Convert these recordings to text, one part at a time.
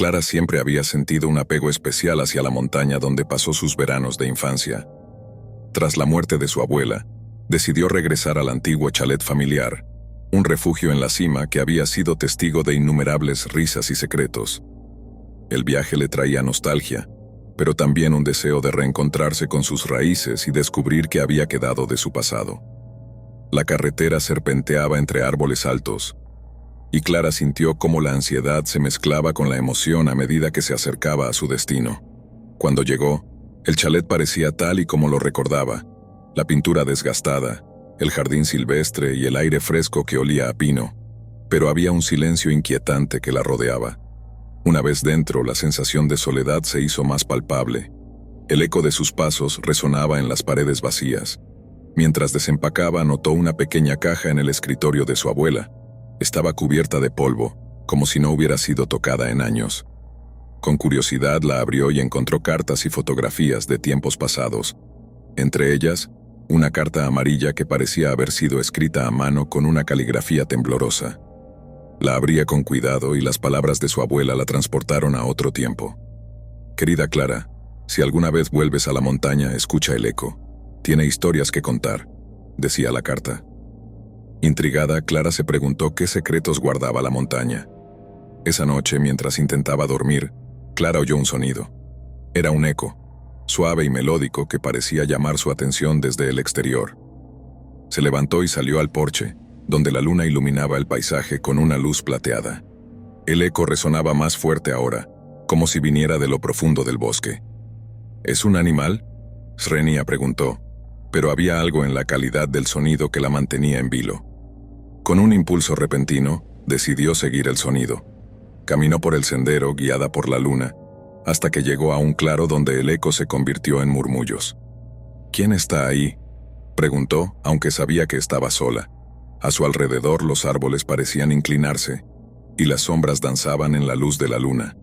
Clara siempre había sentido un apego especial hacia la montaña donde pasó sus veranos de infancia. Tras la muerte de su abuela, decidió regresar al antiguo chalet familiar, un refugio en la cima que había sido testigo de innumerables risas y secretos. El viaje le traía nostalgia, pero también un deseo de reencontrarse con sus raíces y descubrir qué había quedado de su pasado. La carretera serpenteaba entre árboles altos, y Clara sintió cómo la ansiedad se mezclaba con la emoción a medida que se acercaba a su destino. Cuando llegó, el chalet parecía tal y como lo recordaba: la pintura desgastada, el jardín silvestre y el aire fresco que olía a pino, pero había un silencio inquietante que la rodeaba. Una vez dentro, la sensación de soledad se hizo más palpable. El eco de sus pasos resonaba en las paredes vacías. Mientras desempacaba, notó una pequeña caja en el escritorio de su abuela. Estaba cubierta de polvo, como si no hubiera sido tocada en años. Con curiosidad la abrió y encontró cartas y fotografías de tiempos pasados. Entre ellas, una carta amarilla que parecía haber sido escrita a mano con una caligrafía temblorosa. La abría con cuidado y las palabras de su abuela la transportaron a otro tiempo. Querida Clara, si alguna vez vuelves a la montaña, escucha el eco. Tiene historias que contar, decía la carta. Intrigada, Clara se preguntó qué secretos guardaba la montaña. Esa noche, mientras intentaba dormir, Clara oyó un sonido. Era un eco, suave y melódico, que parecía llamar su atención desde el exterior. Se levantó y salió al porche, donde la luna iluminaba el paisaje con una luz plateada. El eco resonaba más fuerte ahora, como si viniera de lo profundo del bosque. ¿Es un animal?, Srenia preguntó, pero había algo en la calidad del sonido que la mantenía en vilo. Con un impulso repentino, decidió seguir el sonido. Caminó por el sendero, guiada por la luna, hasta que llegó a un claro donde el eco se convirtió en murmullos. ¿Quién está ahí?, preguntó, aunque sabía que estaba sola. A su alrededor los árboles parecían inclinarse, y las sombras danzaban en la luz de la luna.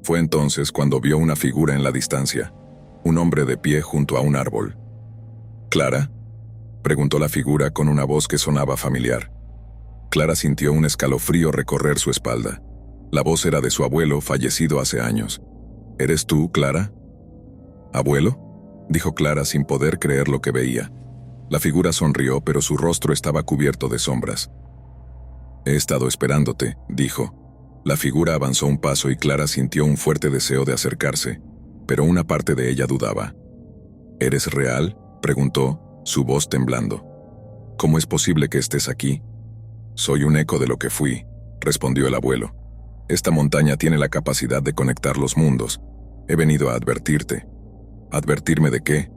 Fue entonces cuando vio una figura en la distancia, un hombre de pie junto a un árbol. ¿Clara?, preguntó la figura con una voz que sonaba familiar. Clara sintió un escalofrío recorrer su espalda. La voz era de su abuelo, fallecido hace años. ¿Eres tú, Clara? ¿Abuelo?, dijo Clara sin poder creer lo que veía. La figura sonrió, pero su rostro estaba cubierto de sombras. He estado esperándote, dijo. La figura avanzó un paso y Clara sintió un fuerte deseo de acercarse, pero una parte de ella dudaba. ¿Eres real?, preguntó, su voz temblando. ¿Cómo es posible que estés aquí? Soy un eco de lo que fui, respondió el abuelo. Esta montaña tiene la capacidad de conectar los mundos. He venido a advertirte. ¿Advertirme de qué?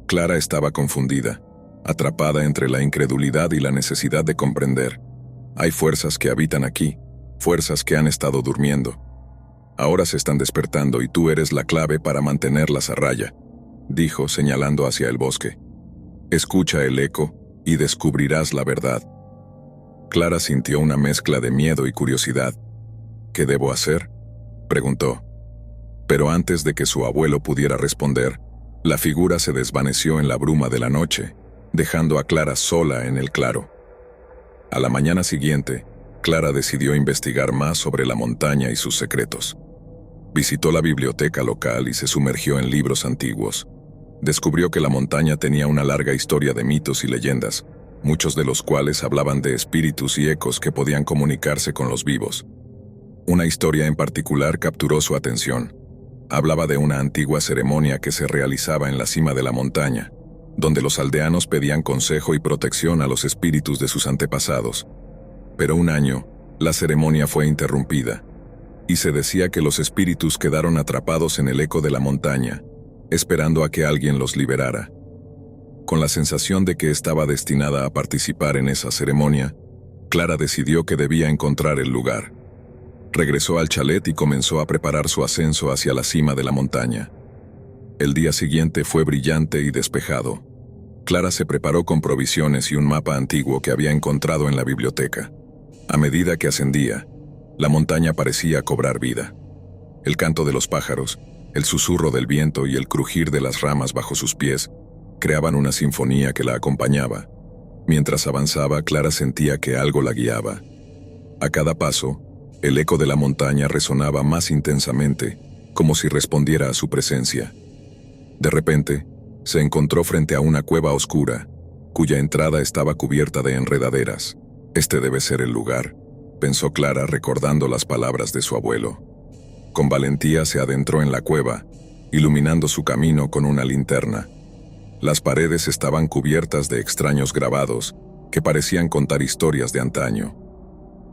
Clara estaba confundida, atrapada entre la incredulidad y la necesidad de comprender. Hay fuerzas que habitan aquí, fuerzas que han estado durmiendo. Ahora se están despertando y tú eres la clave para mantenerlas a raya, dijo, señalando hacia el bosque. Escucha el eco y descubrirás la verdad. Clara sintió una mezcla de miedo y curiosidad. ¿Qué debo hacer?, preguntó. Pero antes de que su abuelo pudiera responder, la figura se desvaneció en la bruma de la noche, dejando a Clara sola en el claro. A la mañana siguiente, Clara decidió investigar más sobre la montaña y sus secretos. Visitó la biblioteca local y se sumergió en libros antiguos. Descubrió que la montaña tenía una larga historia de mitos y leyendas, muchos de los cuales hablaban de espíritus y ecos que podían comunicarse con los vivos. Una historia en particular capturó su atención. Hablaba de una antigua ceremonia que se realizaba en la cima de la montaña, donde los aldeanos pedían consejo y protección a los espíritus de sus antepasados. Pero un año, la ceremonia fue interrumpida, y se decía que los espíritus quedaron atrapados en el eco de la montaña, esperando a que alguien los liberara. Con la sensación de que estaba destinada a participar en esa ceremonia, Clara decidió que debía encontrar el lugar. Regresó al chalet y comenzó a preparar su ascenso hacia la cima de la montaña. El día siguiente fue brillante y despejado. Clara se preparó con provisiones y un mapa antiguo que había encontrado en la biblioteca. A medida que ascendía, la montaña parecía cobrar vida. El canto de los pájaros, el susurro del viento y el crujir de las ramas bajo sus pies creaban una sinfonía que la acompañaba. Mientras avanzaba, Clara sentía que algo la guiaba. A cada paso, El eco de la montaña resonaba más intensamente, como si respondiera a su presencia. De repente, se encontró frente a una cueva oscura, cuya entrada estaba cubierta de enredaderas. Este debe ser el lugar, pensó Clara recordando las palabras de su abuelo. Con valentía se adentró en la cueva, iluminando su camino con una linterna. Las paredes estaban cubiertas de extraños grabados que parecían contar historias de antaño.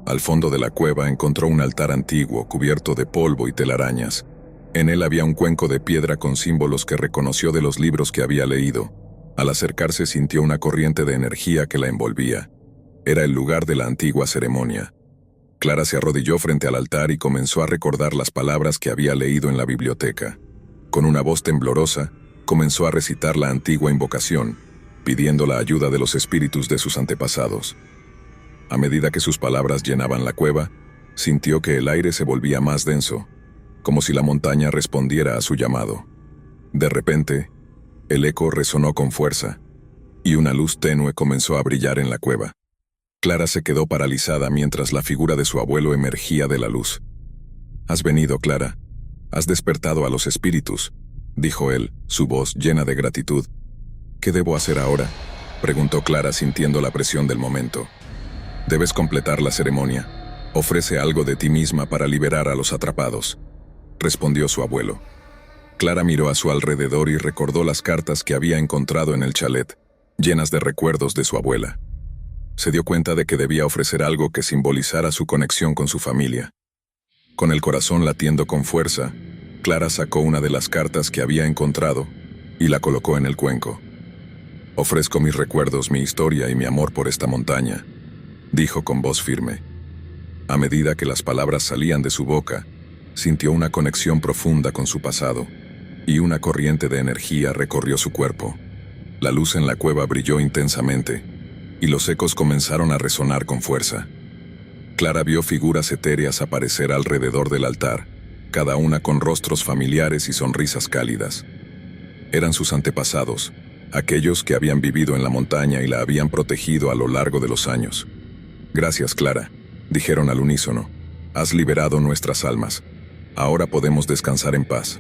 Al fondo de la cueva encontró un altar antiguo cubierto de polvo y telarañas. En él había un cuenco de piedra con símbolos que reconoció de los libros que había leído. Al acercarse sintió una corriente de energía que la envolvía. Era el lugar de la antigua ceremonia. Clara se arrodilló frente al altar y comenzó a recordar las palabras que había leído en la biblioteca. Con una voz temblorosa, comenzó a recitar la antigua invocación, pidiendo la ayuda de los espíritus de sus antepasados. A medida que sus palabras llenaban la cueva, sintió que el aire se volvía más denso, como si la montaña respondiera a su llamado. De repente, el eco resonó con fuerza, y una luz tenue comenzó a brillar en la cueva. Clara se quedó paralizada mientras la figura de su abuelo emergía de la luz. «Has venido, Clara. Has despertado a los espíritus», dijo él, su voz llena de gratitud. «¿Qué debo hacer ahora?», preguntó Clara sintiendo la presión del momento. «Debes completar la ceremonia. Ofrece algo de ti misma para liberar a los atrapados», respondió su abuelo. Clara miró a su alrededor y recordó las cartas que había encontrado en el chalet, llenas de recuerdos de su abuela. Se dio cuenta de que debía ofrecer algo que simbolizara su conexión con su familia. Con el corazón latiendo con fuerza, Clara sacó una de las cartas que había encontrado y la colocó en el cuenco. «Ofrezco mis recuerdos, mi historia y mi amor por esta montaña», dijo con voz firme. A medida que las palabras salían de su boca, sintió una conexión profunda con su pasado, y una corriente de energía recorrió su cuerpo. La luz en la cueva brilló intensamente, y los ecos comenzaron a resonar con fuerza. Clara vio figuras etéreas aparecer alrededor del altar, cada una con rostros familiares y sonrisas cálidas. Eran sus antepasados, aquellos que habían vivido en la montaña y la habían protegido a lo largo de los años. «Gracias, Clara», dijeron al unísono. «Has liberado nuestras almas. Ahora podemos descansar en paz».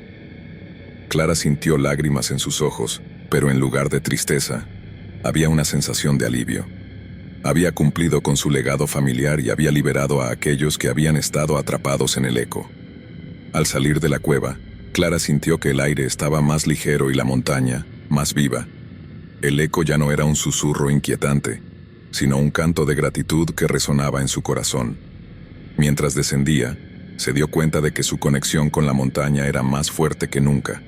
Clara sintió lágrimas en sus ojos, pero en lugar de tristeza, había una sensación de alivio. Había cumplido con su legado familiar y había liberado a aquellos que habían estado atrapados en el eco. Al salir de la cueva, Clara sintió que el aire estaba más ligero y la montaña, más viva. El eco ya no era un susurro inquietante, sino un canto de gratitud que resonaba en su corazón. Mientras descendía, se dio cuenta de que su conexión con la montaña era más fuerte que nunca.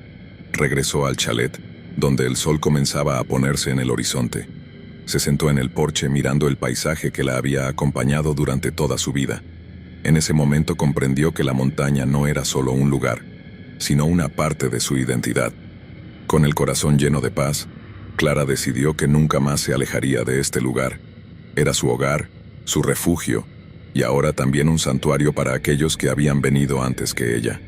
Regresó al chalet, donde el sol comenzaba a ponerse en el horizonte. Se sentó en el porche mirando el paisaje que la había acompañado durante toda su vida. En ese momento comprendió que la montaña no era solo un lugar, sino una parte de su identidad. Con el corazón lleno de paz, Clara decidió que nunca más se alejaría de este lugar. Era su hogar, su refugio, y ahora también un santuario para aquellos que habían venido antes que ella.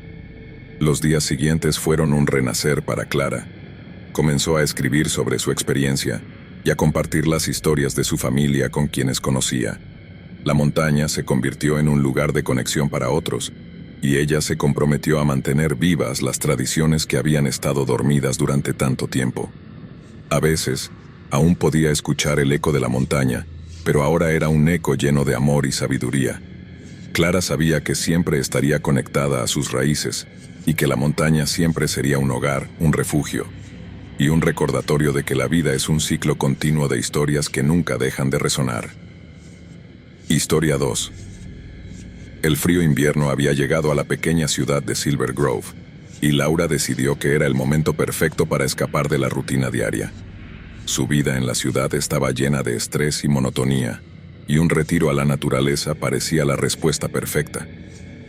Los días siguientes fueron un renacer para Clara. Comenzó a escribir sobre su experiencia y a compartir las historias de su familia con quienes conocía. La montaña se convirtió en un lugar de conexión para otros, y ella se comprometió a mantener vivas las tradiciones que habían estado dormidas durante tanto tiempo. A veces, aún podía escuchar el eco de la montaña, pero ahora era un eco lleno de amor y sabiduría. Clara sabía que siempre estaría conectada a sus raíces, y que la montaña siempre sería un hogar, un refugio, y un recordatorio de que la vida es un ciclo continuo de historias que nunca dejan de resonar. Historia 2. El frío invierno había llegado a la pequeña ciudad de Silver Grove, y Laura decidió que era el momento perfecto para escapar de la rutina diaria. Su vida en la ciudad estaba llena de estrés y monotonía, y un retiro a la naturaleza parecía la respuesta perfecta.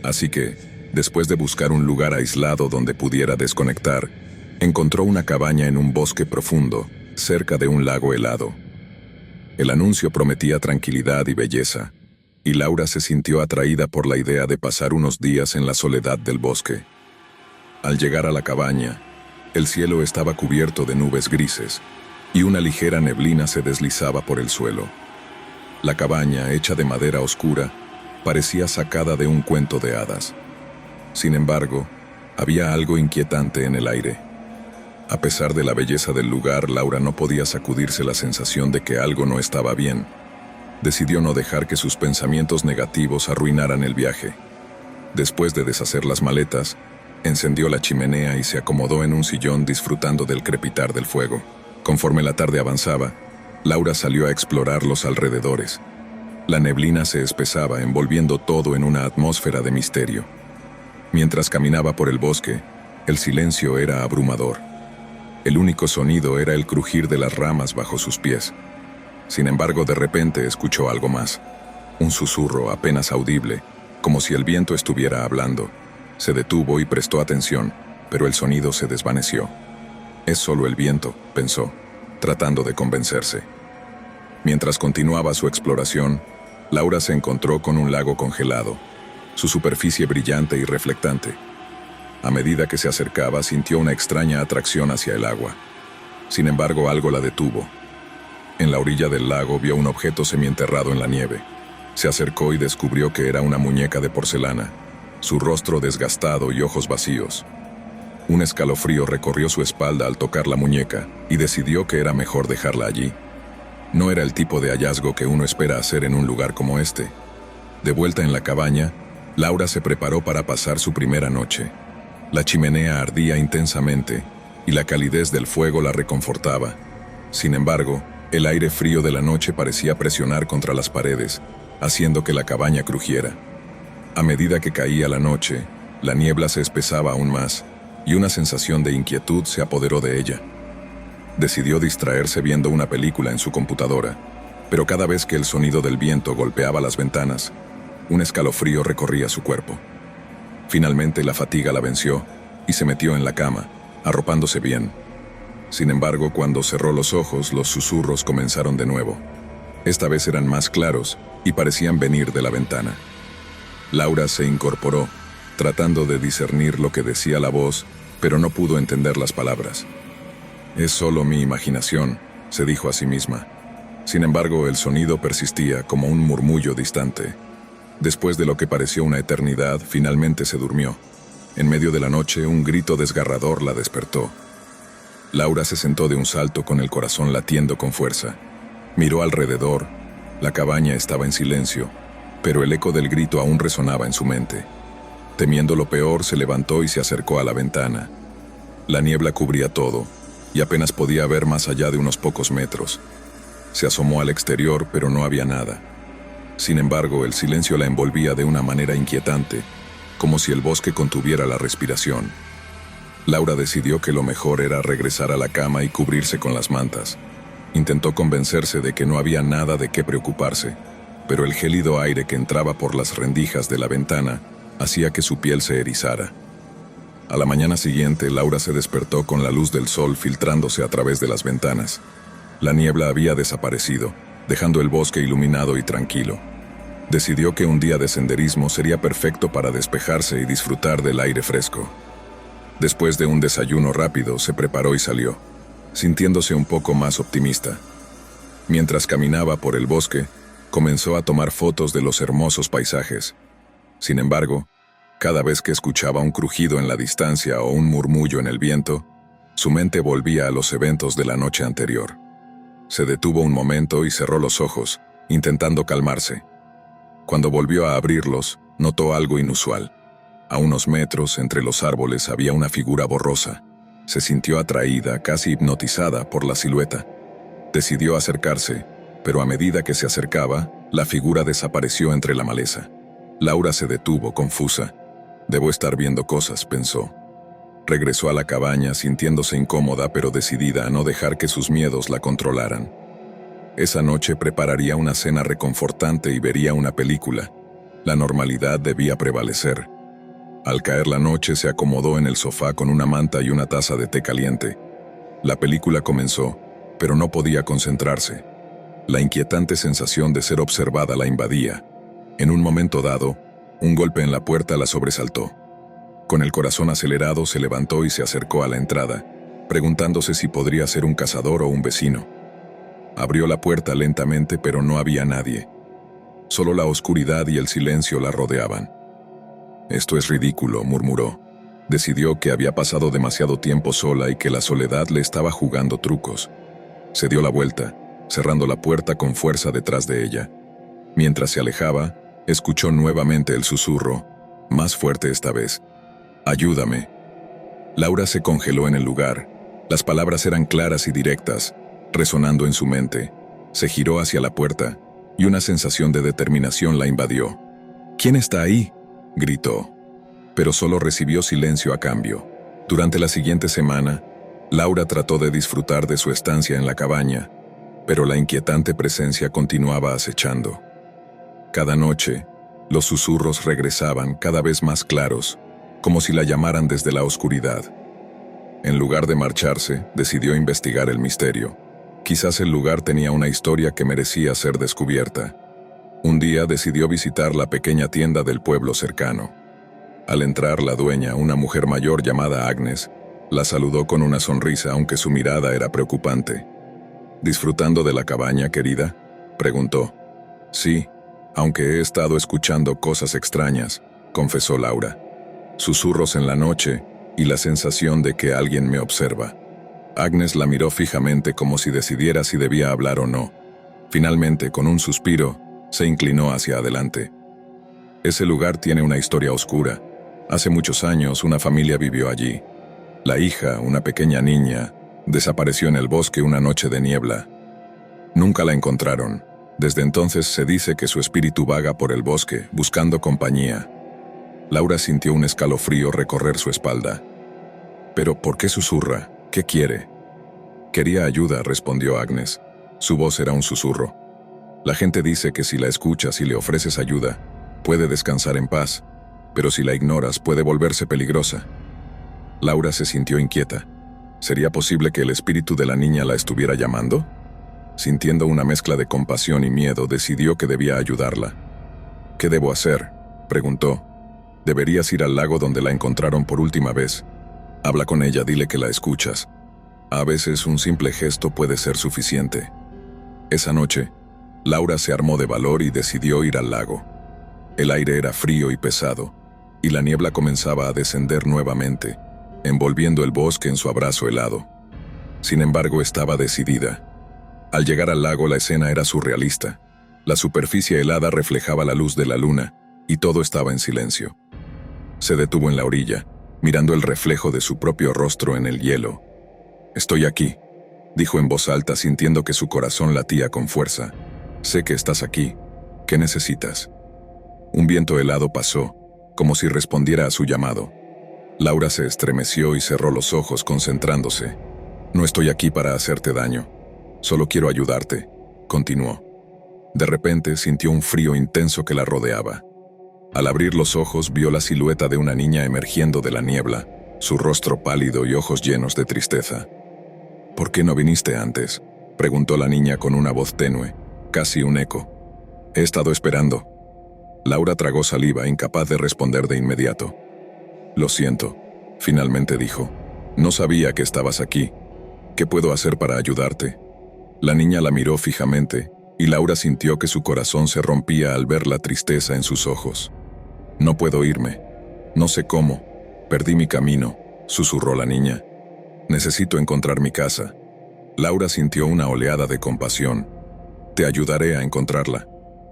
Así que, después de buscar un lugar aislado donde pudiera desconectar, encontró una cabaña en un bosque profundo, cerca de un lago helado. El anuncio prometía tranquilidad y belleza, y Laura se sintió atraída por la idea de pasar unos días en la soledad del bosque. Al llegar a la cabaña, el cielo estaba cubierto de nubes grises, y una ligera neblina se deslizaba por el suelo. La cabaña, hecha de madera oscura, parecía sacada de un cuento de hadas. Sin embargo, había algo inquietante en el aire. A pesar de la belleza del lugar, Laura no podía sacudirse la sensación de que algo no estaba bien. Decidió no dejar que sus pensamientos negativos arruinaran el viaje. Después de deshacer las maletas, encendió la chimenea y se acomodó en un sillón disfrutando del crepitar del fuego. Conforme la tarde avanzaba, Laura salió a explorar los alrededores. La neblina se espesaba, envolviendo todo en una atmósfera de misterio. Mientras caminaba por el bosque, el silencio era abrumador. El único sonido era el crujir de las ramas bajo sus pies. Sin embargo, de repente escuchó algo más. Un susurro apenas audible, como si el viento estuviera hablando. Se detuvo y prestó atención, pero el sonido se desvaneció. «Es solo el viento», pensó, tratando de convencerse. Mientras continuaba su exploración, Laura se encontró con un lago congelado, su superficie brillante y reflectante. A medida que se acercaba, sintió una extraña atracción hacia el agua. Sin embargo, algo la detuvo. En la orilla del lago vio un objeto semienterrado en la nieve. Se acercó y descubrió que era una muñeca de porcelana, su rostro desgastado y ojos vacíos. Un escalofrío recorrió su espalda al tocar la muñeca y decidió que era mejor dejarla allí. No era el tipo de hallazgo que uno espera hacer en un lugar como este. De vuelta en la cabaña, Laura se preparó para pasar su primera noche. La chimenea ardía intensamente y la calidez del fuego la reconfortaba. Sin embargo, el aire frío de la noche parecía presionar contra las paredes, haciendo que la cabaña crujiera. A medida que caía la noche, la niebla se espesaba aún más y una sensación de inquietud se apoderó de ella. Decidió distraerse viendo una película en su computadora, pero cada vez que el sonido del viento golpeaba las ventanas, un escalofrío recorría su cuerpo. Finalmente la fatiga la venció y se metió en la cama, arropándose bien. Sin embargo, cuando cerró los ojos, los susurros comenzaron de nuevo. Esta vez eran más claros y parecían venir de la ventana. Laura se incorporó, tratando de discernir lo que decía la voz, pero no pudo entender las palabras. «Es solo mi imaginación», se dijo a sí misma. Sin embargo, el sonido persistía como un murmullo distante. Después de lo que pareció una eternidad, finalmente se durmió. En medio de la noche, un grito desgarrador la despertó. Laura se sentó de un salto con el corazón latiendo con fuerza. Miró alrededor. La cabaña estaba en silencio, pero el eco del grito aún resonaba en su mente. Temiendo lo peor, se levantó y se acercó a la ventana. La niebla cubría todo, y apenas podía ver más allá de unos pocos metros. Se asomó al exterior, pero no había nada. Sin embargo, el silencio la envolvía de una manera inquietante, como si el bosque contuviera la respiración. Laura decidió que lo mejor era regresar a la cama y cubrirse con las mantas. Intentó convencerse de que no había nada de qué preocuparse, pero el gélido aire que entraba por las rendijas de la ventana hacía que su piel se erizara. A la mañana siguiente, Laura se despertó con la luz del sol filtrándose a través de las ventanas. La niebla había desaparecido, dejando el bosque iluminado y tranquilo. Decidió que un día de senderismo sería perfecto para despejarse y disfrutar del aire fresco. Después de un desayuno rápido, se preparó y salió, sintiéndose un poco más optimista. Mientras caminaba por el bosque, comenzó a tomar fotos de los hermosos paisajes. Sin embargo, cada vez que escuchaba un crujido en la distancia o un murmullo en el viento, su mente volvía a los eventos de la noche anterior. Se detuvo un momento y cerró los ojos, intentando calmarse. Cuando volvió a abrirlos, notó algo inusual. A unos metros, entre los árboles, había una figura borrosa. Se sintió atraída, casi hipnotizada por la silueta. Decidió acercarse, pero a medida que se acercaba, la figura desapareció entre la maleza. Laura se detuvo, confusa. «Debo estar viendo cosas», pensó. Regresó a la cabaña sintiéndose incómoda pero decidida a no dejar que sus miedos la controlaran. Esa noche prepararía una cena reconfortante y vería una película. La normalidad debía prevalecer. Al caer la noche se acomodó en el sofá con una manta y una taza de té caliente. La película comenzó, pero no podía concentrarse. La inquietante sensación de ser observada la invadía. En un momento dado, un golpe en la puerta la sobresaltó. Con el corazón acelerado se levantó y se acercó a la entrada, preguntándose si podría ser un cazador o un vecino. Abrió la puerta lentamente, pero no había nadie. Solo la oscuridad y el silencio la rodeaban. «Esto es ridículo», murmuró. Decidió que había pasado demasiado tiempo sola y que la soledad le estaba jugando trucos. Se dio la vuelta, cerrando la puerta con fuerza detrás de ella. Mientras se alejaba, escuchó nuevamente el susurro, más fuerte esta vez. «Ayúdame». Laura se congeló en el lugar. Las palabras eran claras y directas, resonando en su mente. Se giró hacia la puerta, y una sensación de determinación la invadió. «¿Quién está ahí?», gritó. Pero solo recibió silencio a cambio. Durante la siguiente semana, Laura trató de disfrutar de su estancia en la cabaña, pero la inquietante presencia continuaba acechando. Cada noche, los susurros regresaban cada vez más claros, como si la llamaran desde la oscuridad. En lugar de marcharse, decidió investigar el misterio. Quizás el lugar tenía una historia que merecía ser descubierta. Un día decidió visitar la pequeña tienda del pueblo cercano. Al entrar, la dueña, una mujer mayor llamada Agnes, la saludó con una sonrisa, aunque su mirada era preocupante. «¿Disfrutando de la cabaña, querida?», preguntó. «Sí, aunque he estado escuchando cosas extrañas», confesó Laura. «Susurros en la noche y la sensación de que alguien me observa». Agnes la miró fijamente como si decidiera si debía hablar o no. Finalmente, con un suspiro, se inclinó hacia adelante. «Ese lugar tiene una historia oscura. Hace muchos años una familia vivió allí. La hija, una pequeña niña, desapareció en el bosque una noche de niebla. Nunca la encontraron. Desde entonces se dice que su espíritu vaga por el bosque, buscando compañía». Laura sintió un escalofrío recorrer su espalda. «¿Pero por qué susurra? ¿Qué quiere?». «Quería ayuda», respondió Agnes. Su voz era un susurro. «La gente dice que si la escuchas y le ofreces ayuda, puede descansar en paz, pero si la ignoras puede volverse peligrosa». Laura se sintió inquieta. ¿Sería posible que el espíritu de la niña la estuviera llamando? Sintiendo una mezcla de compasión y miedo, decidió que debía ayudarla. «¿Qué debo hacer?», preguntó. «Deberías ir al lago donde la encontraron por última vez. Habla con ella, dile que la escuchas. A veces un simple gesto puede ser suficiente». Esa noche, Laura se armó de valor y decidió ir al lago. El aire era frío y pesado, y la niebla comenzaba a descender nuevamente, envolviendo el bosque en su abrazo helado. Sin embargo, estaba decidida. Al llegar al lago, la escena era surrealista. La superficie helada reflejaba la luz de la luna, y todo estaba en silencio. Se detuvo en la orilla, mirando el reflejo de su propio rostro en el hielo. «Estoy aquí», dijo en voz alta, sintiendo que su corazón latía con fuerza. «Sé que estás aquí. ¿Qué necesitas?». Un viento helado pasó, como si respondiera a su llamado. Laura se estremeció y cerró los ojos, concentrándose. «No estoy aquí para hacerte daño. Solo quiero ayudarte», continuó. De repente sintió un frío intenso que la rodeaba. Al abrir los ojos vio la silueta de una niña emergiendo de la niebla, su rostro pálido y ojos llenos de tristeza. «¿Por qué no viniste antes?», preguntó la niña con una voz tenue, casi un eco. «He estado esperando». Laura tragó saliva, incapaz de responder de inmediato. «Lo siento», finalmente dijo. «No sabía que estabas aquí. ¿Qué puedo hacer para ayudarte?». La niña la miró fijamente, y Laura sintió que su corazón se rompía al ver la tristeza en sus ojos. «No puedo irme. No sé cómo. Perdí mi camino», susurró la niña. «Necesito encontrar mi casa». Laura sintió una oleada de compasión. «Te ayudaré a encontrarla.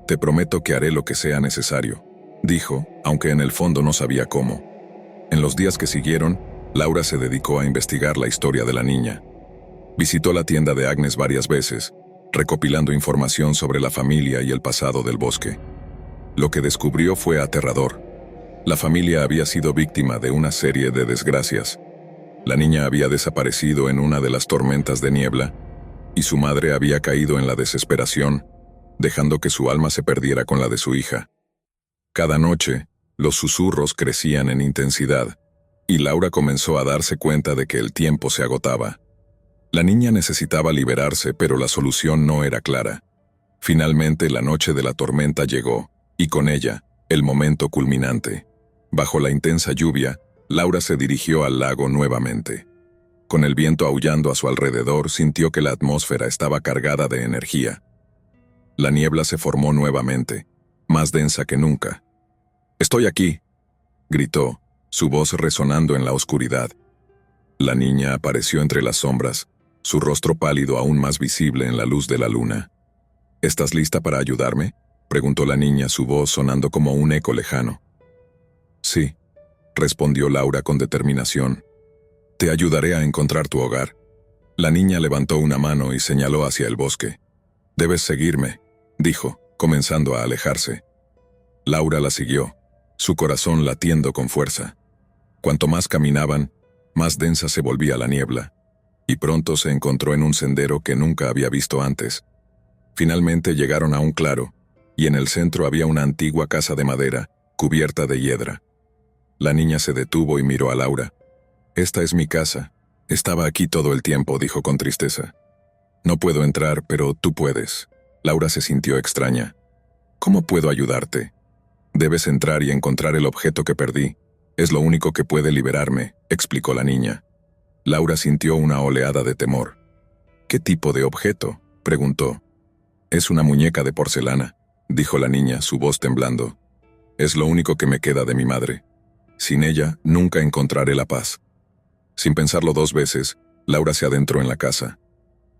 Te prometo que haré lo que sea necesario», dijo, aunque en el fondo no sabía cómo. En los días que siguieron, Laura se dedicó a investigar la historia de la niña. Visitó la tienda de Agnes varias veces, recopilando información sobre la familia y el pasado del bosque. Lo que descubrió fue aterrador. La familia había sido víctima de una serie de desgracias. La niña había desaparecido en una de las tormentas de niebla, y su madre había caído en la desesperación, dejando que su alma se perdiera con la de su hija. Cada noche, los susurros crecían en intensidad, y Laura comenzó a darse cuenta de que el tiempo se agotaba. La niña necesitaba liberarse, pero la solución no era clara. Finalmente, la noche de la tormenta llegó, y con ella, el momento culminante. Bajo la intensa lluvia, Laura se dirigió al lago nuevamente. Con el viento aullando a su alrededor, sintió que la atmósfera estaba cargada de energía. La niebla se formó nuevamente, más densa que nunca. «Estoy aquí», gritó, su voz resonando en la oscuridad. La niña apareció entre las sombras, su rostro pálido aún más visible en la luz de la luna. «¿Estás lista para ayudarme?», preguntó la niña, su voz sonando como un eco lejano. «Sí», respondió Laura con determinación. «Te ayudaré a encontrar tu hogar». La niña levantó una mano y señaló hacia el bosque. «Debes seguirme», dijo, comenzando a alejarse. Laura la siguió, su corazón latiendo con fuerza. Cuanto más caminaban, más densa se volvía la niebla, y pronto se encontró en un sendero que nunca había visto antes. Finalmente llegaron a un claro, y en el centro había una antigua casa de madera, cubierta de hiedra. La niña se detuvo y miró a Laura. «Esta es mi casa. Estaba aquí todo el tiempo», dijo con tristeza. «No puedo entrar, pero tú puedes». Laura se sintió extraña. «¿Cómo puedo ayudarte?» «Debes entrar y encontrar el objeto que perdí. Es lo único que puede liberarme», explicó la niña. Laura sintió una oleada de temor. «¿Qué tipo de objeto?», preguntó. «Es una muñeca de porcelana», dijo la niña, su voz temblando. «Es lo único que me queda de mi madre. Sin ella, nunca encontraré la paz». Sin pensarlo dos veces, Laura se adentró en la casa.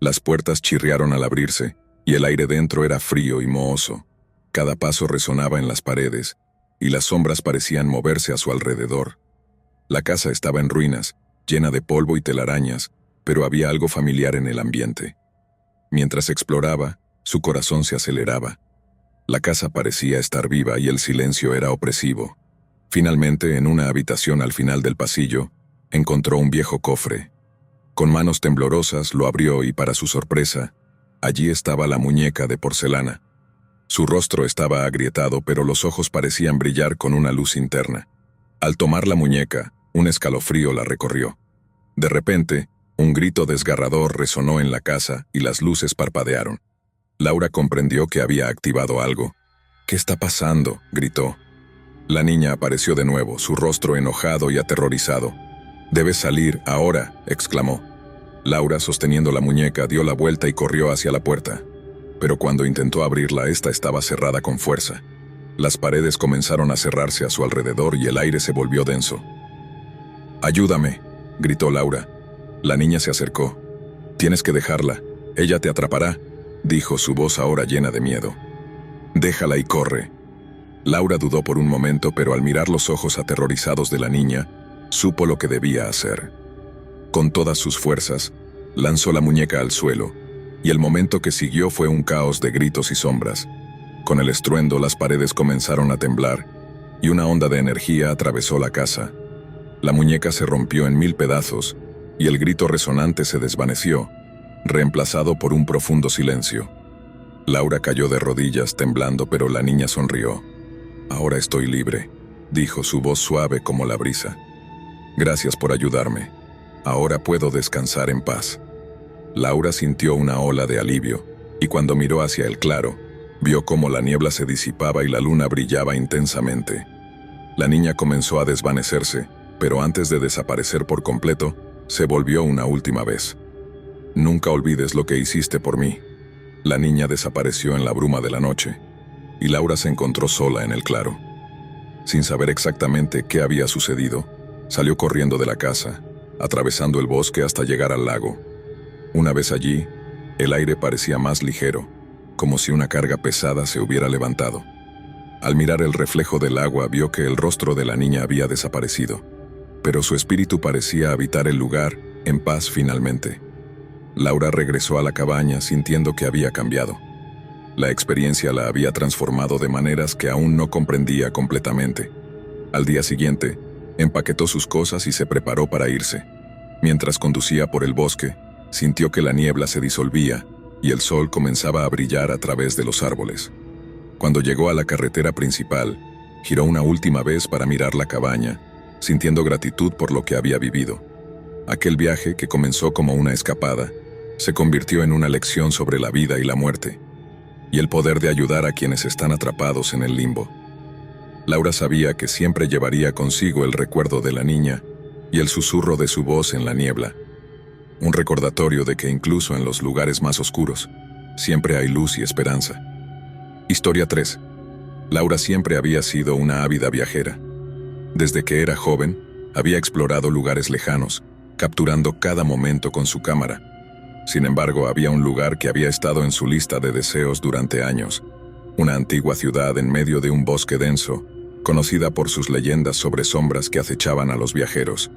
Las puertas chirriaron al abrirse, y el aire dentro era frío y mohoso. Cada paso resonaba en las paredes, y las sombras parecían moverse a su alrededor. La casa estaba en ruinas, llena de polvo y telarañas, pero había algo familiar en el ambiente. Mientras exploraba, su corazón se aceleraba. La casa parecía estar viva y el silencio era opresivo. Finalmente, en una habitación al final del pasillo, encontró un viejo cofre. Con manos temblorosas lo abrió y, para su sorpresa, allí estaba la muñeca de porcelana. Su rostro estaba agrietado, pero los ojos parecían brillar con una luz interna. Al tomar la muñeca, un escalofrío la recorrió. De repente, un grito desgarrador resonó en la casa y las luces parpadearon. Laura comprendió que había activado algo. «¿Qué está pasando?», gritó. La niña apareció de nuevo, su rostro enojado y aterrorizado. «Debes salir, ahora», exclamó. Laura, sosteniendo la muñeca, dio la vuelta y corrió hacia la puerta. Pero cuando intentó abrirla, esta estaba cerrada con fuerza. Las paredes comenzaron a cerrarse a su alrededor y el aire se volvió denso. «Ayúdame», gritó Laura. La niña se acercó. «Tienes que dejarla. Ella te atrapará», dijo, su voz ahora llena de miedo. «Déjala y corre». Laura dudó por un momento, pero al mirar los ojos aterrorizados de la niña, supo lo que debía hacer. Con todas sus fuerzas, lanzó la muñeca al suelo, y el momento que siguió fue un caos de gritos y sombras. Con el estruendo, las paredes comenzaron a temblar, y una onda de energía atravesó la casa. La muñeca se rompió en 1000 pedazos, y el grito resonante se desvaneció, reemplazado por un profundo silencio. Laura cayó de rodillas temblando, pero la niña sonrió. «Ahora estoy libre», dijo, su voz suave como la brisa. «Gracias por ayudarme. Ahora puedo descansar en paz». Laura sintió una ola de alivio, y cuando miró hacia el claro, vio cómo la niebla se disipaba y la luna brillaba intensamente. La niña comenzó a desvanecerse, pero antes de desaparecer por completo, se volvió una última vez. «Nunca olvides lo que hiciste por mí». La niña desapareció en la bruma de la noche, y Laura se encontró sola en el claro. Sin saber exactamente qué había sucedido, salió corriendo de la casa, atravesando el bosque hasta llegar al lago. Una vez allí, el aire parecía más ligero, como si una carga pesada se hubiera levantado. Al mirar el reflejo del agua, vio que el rostro de la niña había desaparecido, pero su espíritu parecía habitar el lugar en paz finalmente. Laura regresó a la cabaña sintiendo que había cambiado. La experiencia la había transformado de maneras que aún no comprendía completamente. Al día siguiente, empaquetó sus cosas y se preparó para irse. Mientras conducía por el bosque, sintió que la niebla se disolvía y el sol comenzaba a brillar a través de los árboles. Cuando llegó a la carretera principal, giró una última vez para mirar la cabaña, sintiendo gratitud por lo que había vivido. Aquel viaje, que comenzó como una escapada, se convirtió en una lección sobre la vida y la muerte, y el poder de ayudar a quienes están atrapados en el limbo. Laura sabía que siempre llevaría consigo el recuerdo de la niña y el susurro de su voz en la niebla, un recordatorio de que incluso en los lugares más oscuros, siempre hay luz y esperanza. Historia 3. Laura siempre había sido una ávida viajera. Desde que era joven, había explorado lugares lejanos, capturando cada momento con su cámara. Sin embargo, había un lugar que había estado en su lista de deseos durante años, una antigua ciudad en medio de un bosque denso, conocida por sus leyendas sobre sombras que acechaban a los viajeros.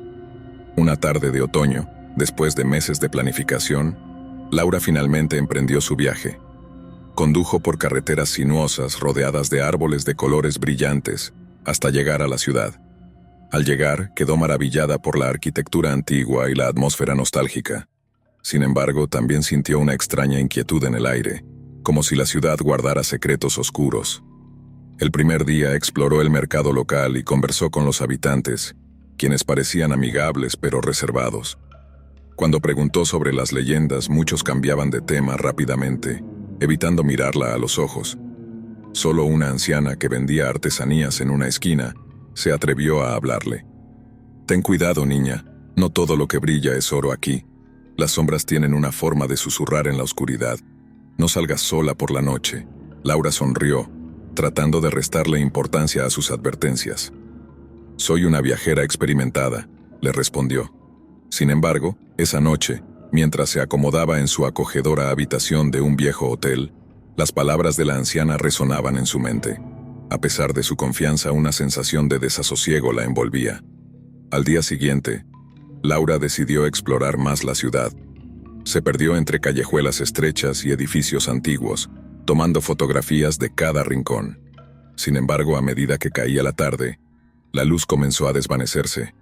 Una tarde de otoño, después de meses de planificación, Laura finalmente emprendió su viaje. Condujo por carreteras sinuosas rodeadas de árboles de colores brillantes hasta llegar a la ciudad. Al llegar, quedó maravillada por la arquitectura antigua y la atmósfera nostálgica. Sin embargo, también sintió una extraña inquietud en el aire, como si la ciudad guardara secretos oscuros. El primer día exploró el mercado local y conversó con los habitantes, quienes parecían amigables pero reservados. Cuando preguntó sobre las leyendas, muchos cambiaban de tema rápidamente, evitando mirarla a los ojos. Solo una anciana que vendía artesanías en una esquina se atrevió a hablarle. «Ten cuidado, niña, no todo lo que brilla es oro aquí. Las sombras tienen una forma de susurrar en la oscuridad. No salgas sola por la noche». Laura sonrió, tratando de restarle importancia a sus advertencias. «Soy una viajera experimentada», le respondió. Sin embargo, esa noche, mientras se acomodaba en su acogedora habitación de un viejo hotel, las palabras de la anciana resonaban en su mente. A pesar de su confianza, una sensación de desasosiego la envolvía. Al día siguiente, Laura decidió explorar más la ciudad. Se perdió entre callejuelas estrechas y edificios antiguos, tomando fotografías de cada rincón. Sin embargo, a medida que caía la tarde, la luz comenzó a desvanecerse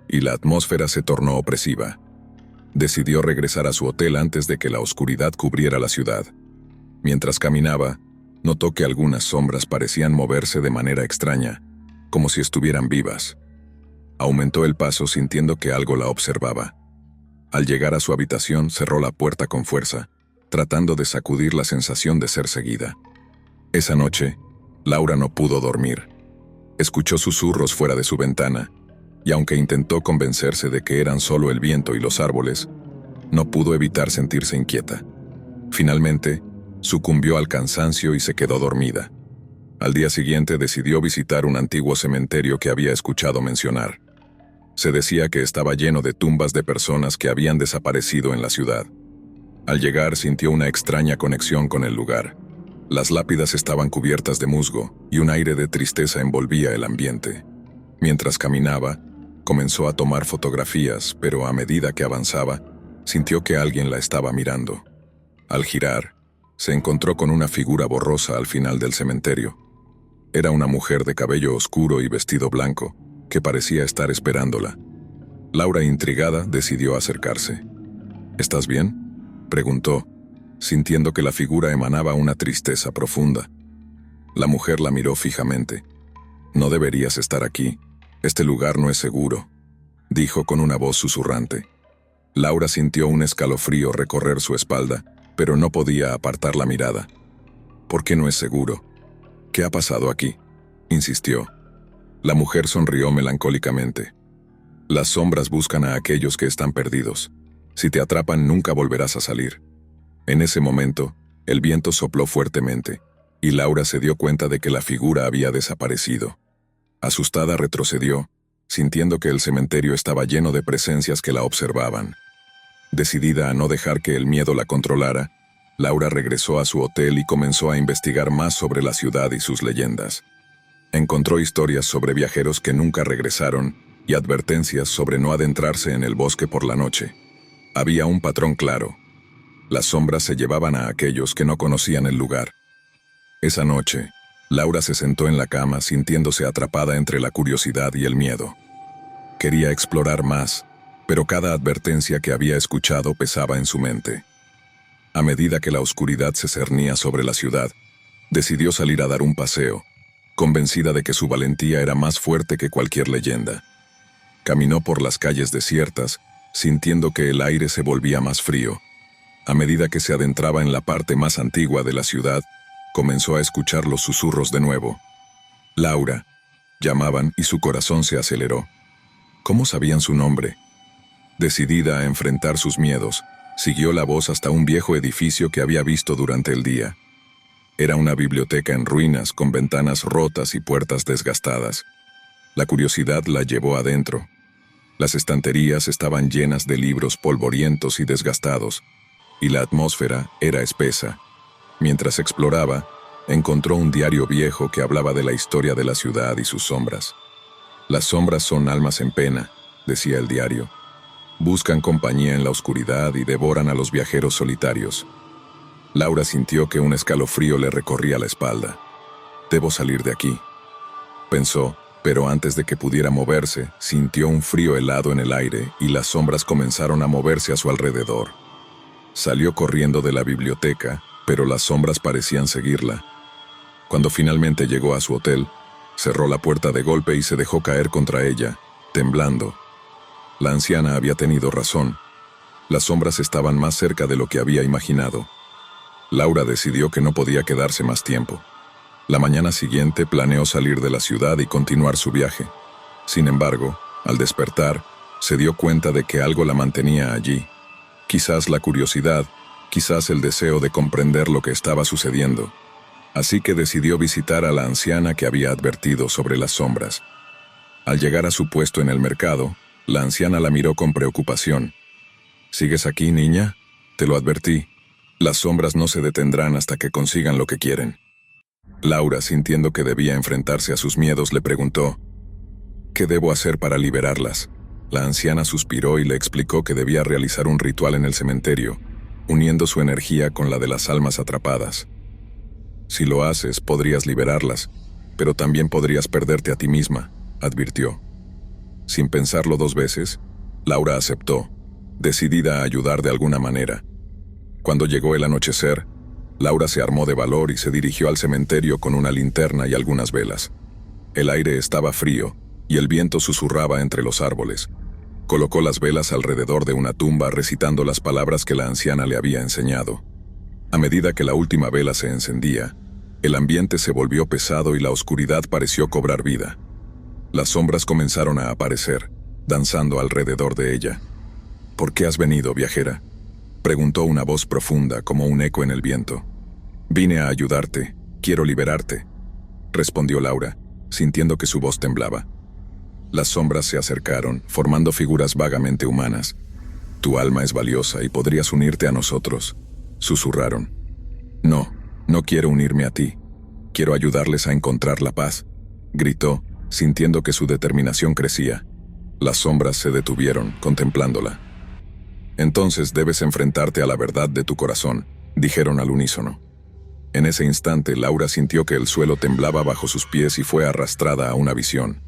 y la atmósfera se tornó opresiva. Decidió regresar a su hotel antes de que la oscuridad cubriera la ciudad. Mientras caminaba, notó que algunas sombras parecían moverse de manera extraña, como si estuvieran vivas. Aumentó el paso sintiendo que algo la observaba. Al llegar a su habitación, cerró la puerta con fuerza, tratando de sacudir la sensación de ser seguida. Esa noche, Laura no pudo dormir. Escuchó susurros fuera de su ventana, y aunque intentó convencerse de que eran solo el viento y los árboles, no pudo evitar sentirse inquieta. Finalmente, sucumbió al cansancio y se quedó dormida. Al día siguiente decidió visitar un antiguo cementerio que había escuchado mencionar. Se decía que estaba lleno de tumbas de personas que habían desaparecido en la ciudad. Al llegar, sintió una extraña conexión con el lugar. Las lápidas estaban cubiertas de musgo y un aire de tristeza envolvía el ambiente. Mientras caminaba, comenzó a tomar fotografías, pero a medida que avanzaba, sintió que alguien la estaba mirando. Al girar, se encontró con una figura borrosa al final del cementerio. Era una mujer de cabello oscuro y vestido blanco, que parecía estar esperándola. Laura, intrigada, decidió acercarse. «¿Estás bien?», preguntó, sintiendo que la figura emanaba una tristeza profunda. La mujer la miró fijamente. «No deberías estar aquí. Este lugar no es seguro», dijo con una voz susurrante. Laura sintió un escalofrío recorrer su espalda, pero no podía apartar la mirada. «¿Por qué no es seguro? ¿Qué ha pasado aquí?», insistió. La mujer sonrió melancólicamente. «Las sombras buscan a aquellos que están perdidos. Si te atrapan, nunca volverás a salir». En ese momento, el viento sopló fuertemente, y Laura se dio cuenta de que la figura había desaparecido. Asustada, retrocedió, sintiendo que el cementerio estaba lleno de presencias que la observaban. Decidida a no dejar que el miedo la controlara, Laura regresó a su hotel y comenzó a investigar más sobre la ciudad y sus leyendas. Encontró historias sobre viajeros que nunca regresaron y advertencias sobre no adentrarse en el bosque por la noche. Había un patrón claro. Las sombras se llevaban a aquellos que no conocían el lugar. Esa noche, Laura se sentó en la cama sintiéndose atrapada entre la curiosidad y el miedo. Quería explorar más, pero cada advertencia que había escuchado pesaba en su mente. A medida que la oscuridad se cernía sobre la ciudad, decidió salir a dar un paseo, convencida de que su valentía era más fuerte que cualquier leyenda. Caminó por las calles desiertas, sintiendo que el aire se volvía más frío. A medida que se adentraba en la parte más antigua de la ciudad, comenzó a escuchar los susurros de nuevo. «Laura», llamaban y su corazón se aceleró. ¿Cómo sabían su nombre? Decidida a enfrentar sus miedos, siguió la voz hasta un viejo edificio que había visto durante el día. Era una biblioteca en ruinas, con ventanas rotas y puertas desgastadas. La curiosidad la llevó adentro. Las estanterías estaban llenas de libros polvorientos y desgastados, y la atmósfera era espesa. Mientras exploraba, encontró un diario viejo que hablaba de la historia de la ciudad y sus sombras. Las sombras son almas en pena, decía el diario. Buscan compañía en la oscuridad y devoran a los viajeros solitarios. Laura sintió que un escalofrío le recorría la espalda. Debo salir de aquí, pensó, pero antes de que pudiera moverse, sintió un frío helado en el aire y las sombras comenzaron a moverse a su alrededor. Salió corriendo de la biblioteca, pero las sombras parecían seguirla. Cuando finalmente llegó a su hotel, cerró la puerta de golpe y se dejó caer contra ella, temblando. La anciana había tenido razón. Las sombras estaban más cerca de lo que había imaginado. Laura decidió que no podía quedarse más tiempo. La mañana siguiente planeó salir de la ciudad y continuar su viaje. Sin embargo, al despertar, se dio cuenta de que algo la mantenía allí. Quizás la curiosidad, quizás el deseo de comprender lo que estaba sucediendo. Así que decidió visitar a la anciana que había advertido sobre las sombras. Al llegar a su puesto en el mercado, la anciana la miró con preocupación. ¿Sigues aquí, niña? Te lo advertí. Las sombras no se detendrán hasta que consigan lo que quieren. Laura, sintiendo que debía enfrentarse a sus miedos, le preguntó, ¿qué debo hacer para liberarlas? La anciana suspiró y le explicó que debía realizar un ritual en el cementerio, uniendo su energía con la de las almas atrapadas. Si lo haces, podrías liberarlas, pero también podrías perderte a ti misma, advirtió. Sin pensarlo dos veces, Laura aceptó, decidida a ayudar de alguna manera. Cuando llegó el anochecer, Laura se armó de valor y se dirigió al cementerio con una linterna y algunas velas. El aire estaba frío y el viento susurraba entre los árboles. Colocó las velas alrededor de una tumba recitando las palabras que la anciana le había enseñado. A medida que la última vela se encendía, el ambiente se volvió pesado y la oscuridad pareció cobrar vida. Las sombras comenzaron a aparecer, danzando alrededor de ella. ¿Por qué has venido, viajera?, preguntó una voz profunda como un eco en el viento. Vine a ayudarte, quiero liberarte, respondió Laura, sintiendo que su voz temblaba. Las sombras se acercaron, formando figuras vagamente humanas. Tu alma es valiosa y podrías unirte a nosotros, susurraron. No, no quiero unirme a ti. Quiero ayudarles a encontrar la paz, gritó, sintiendo que su determinación crecía. Las sombras se detuvieron, contemplándola. Entonces debes enfrentarte a la verdad de tu corazón, dijeron al unísono. En ese instante, Laura sintió que el suelo temblaba bajo sus pies y fue arrastrada a una visión.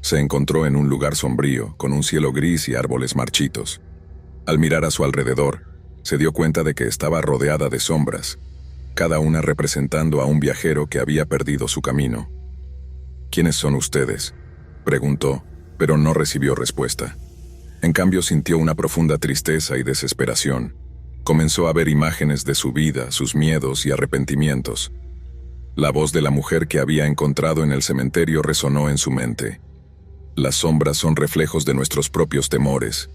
Se encontró en un lugar sombrío, con un cielo gris y árboles marchitos. Al mirar a su alrededor, se dio cuenta de que estaba rodeada de sombras, cada una representando a un viajero que había perdido su camino. ¿Quiénes son ustedes?, preguntó, pero no recibió respuesta. En cambio, sintió una profunda tristeza y desesperación. Comenzó a ver imágenes de su vida, sus miedos y arrepentimientos. La voz de la mujer que había encontrado en el cementerio resonó en su mente. Las sombras son reflejos de nuestros propios temores.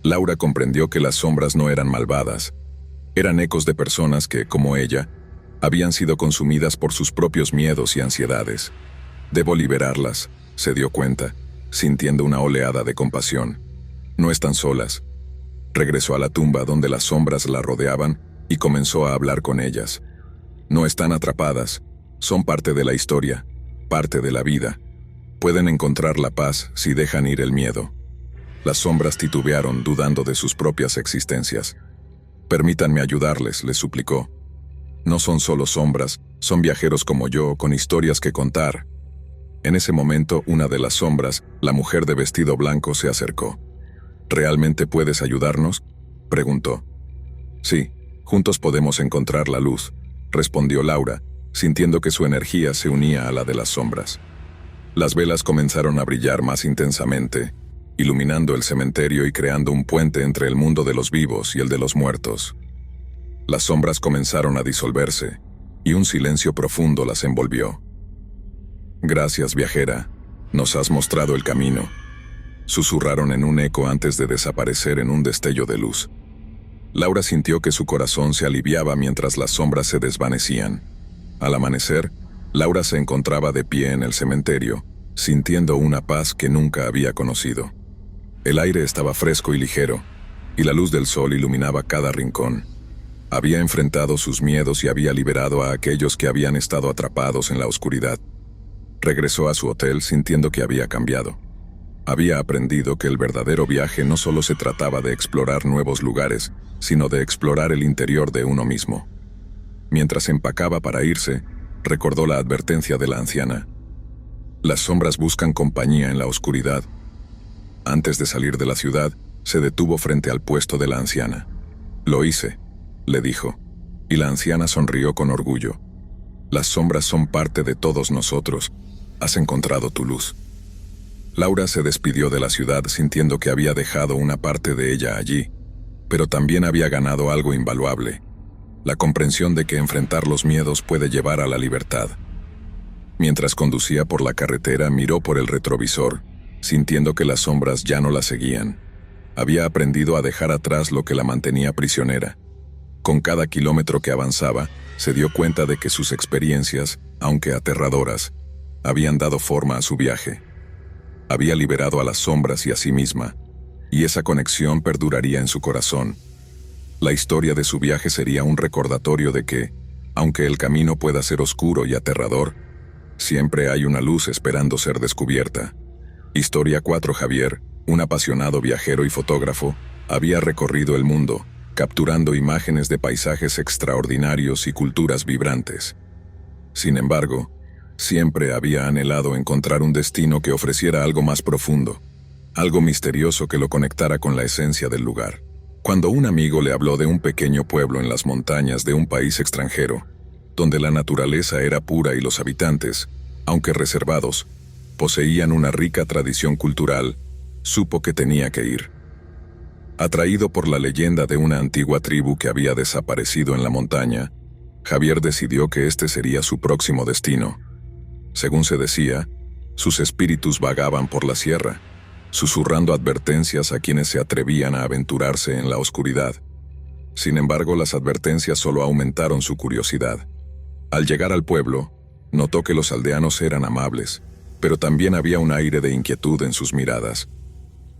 Laura comprendió que las sombras no eran malvadas. Eran ecos de personas que, como ella, habían sido consumidas por sus propios miedos y ansiedades. Debo liberarlas, se dio cuenta, sintiendo una oleada de compasión. No están solas. Regresó a la tumba donde las sombras la rodeaban y comenzó a hablar con ellas. No están atrapadas, son parte de la historia, parte de la vida. Pueden encontrar la paz si dejan ir el miedo. Las sombras titubearon, dudando de sus propias existencias. Permítanme ayudarles, les suplicó. No son solo sombras, son viajeros como yo, con historias que contar. En ese momento, una de las sombras, la mujer de vestido blanco, se acercó. ¿Realmente puedes ayudarnos?, preguntó. Sí, juntos podemos encontrar la luz, respondió Laura, sintiendo que su energía se unía a la de las sombras. Las velas comenzaron a brillar más intensamente, iluminando el cementerio y creando un puente entre el mundo de los vivos y el de los muertos. Las sombras comenzaron a disolverse, y un silencio profundo las envolvió. Gracias, viajera, nos has mostrado el camino, susurraron en un eco antes de desaparecer en un destello de luz. Laura sintió que su corazón se aliviaba mientras las sombras se desvanecían. Al amanecer, Laura se encontraba de pie en el cementerio, sintiendo una paz que nunca había conocido. El aire estaba fresco y ligero, y la luz del sol iluminaba cada rincón. Había enfrentado sus miedos y había liberado a aquellos que habían estado atrapados en la oscuridad. Regresó a su hotel sintiendo que había cambiado. Había aprendido que el verdadero viaje no solo se trataba de explorar nuevos lugares, sino de explorar el interior de uno mismo. Mientras empacaba para irse, recordó la advertencia de la anciana. Las sombras buscan compañía en la oscuridad. Antes de salir de la ciudad, se detuvo frente al puesto de la anciana. «Lo hice», le dijo, y la anciana sonrió con orgullo. «Las sombras son parte de todos nosotros. Has encontrado tu luz». Laura se despidió de la ciudad sintiendo que había dejado una parte de ella allí, pero también había ganado algo invaluable: la comprensión de que enfrentar los miedos puede llevar a la libertad. Mientras conducía por la carretera, miró por el retrovisor, sintiendo que las sombras ya no la seguían. Había aprendido a dejar atrás lo que la mantenía prisionera. Con cada kilómetro que avanzaba, se dio cuenta de que sus experiencias, aunque aterradoras, habían dado forma a su viaje. Había liberado a las sombras y a sí misma, y esa conexión perduraría en su corazón. La historia de su viaje sería un recordatorio de que, aunque el camino pueda ser oscuro y aterrador, siempre hay una luz esperando ser descubierta. Historia 4. Javier, un apasionado viajero y fotógrafo, había recorrido el mundo, capturando imágenes de paisajes extraordinarios y culturas vibrantes. Sin embargo, siempre había anhelado encontrar un destino que ofreciera algo más profundo, algo misterioso que lo conectara con la esencia del lugar. Cuando un amigo le habló de un pequeño pueblo en las montañas de un país extranjero, donde la naturaleza era pura y los habitantes, aunque reservados, poseían una rica tradición cultural, supo que tenía que ir. Atraído por la leyenda de una antigua tribu que había desaparecido en la montaña, Javier decidió que este sería su próximo destino. Según se decía, sus espíritus vagaban por la sierra, susurrando advertencias a quienes se atrevían a aventurarse en la oscuridad. Sin embargo, las advertencias solo aumentaron su curiosidad. Al llegar al pueblo, notó que los aldeanos eran amables, pero también había un aire de inquietud en sus miradas.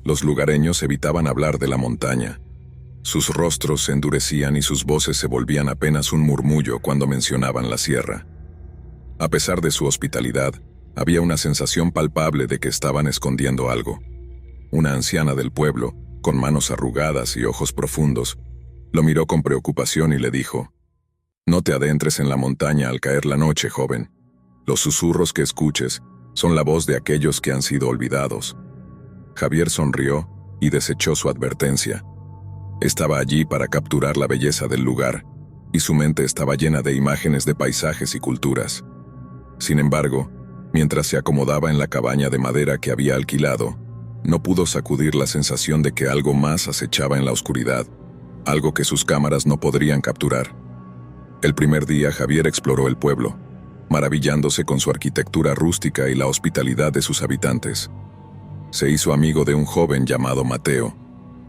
Los lugareños evitaban hablar de la montaña. Sus rostros se endurecían y sus voces se volvían apenas un murmullo cuando mencionaban la sierra. A pesar de su hospitalidad, había una sensación palpable de que estaban escondiendo algo. Una anciana del pueblo, con manos arrugadas y ojos profundos, lo miró con preocupación y le dijo: «No te adentres en la montaña al caer la noche, joven. Los susurros que escuches son la voz de aquellos que han sido olvidados». Javier sonrió y desechó su advertencia. Estaba allí para capturar la belleza del lugar, y su mente estaba llena de imágenes de paisajes y culturas. Sin embargo, mientras se acomodaba en la cabaña de madera que había alquilado, no pudo sacudir la sensación de que algo más acechaba en la oscuridad, algo que sus cámaras no podrían capturar. El primer día Javier exploró el pueblo, maravillándose con su arquitectura rústica y la hospitalidad de sus habitantes. Se hizo amigo de un joven llamado Mateo,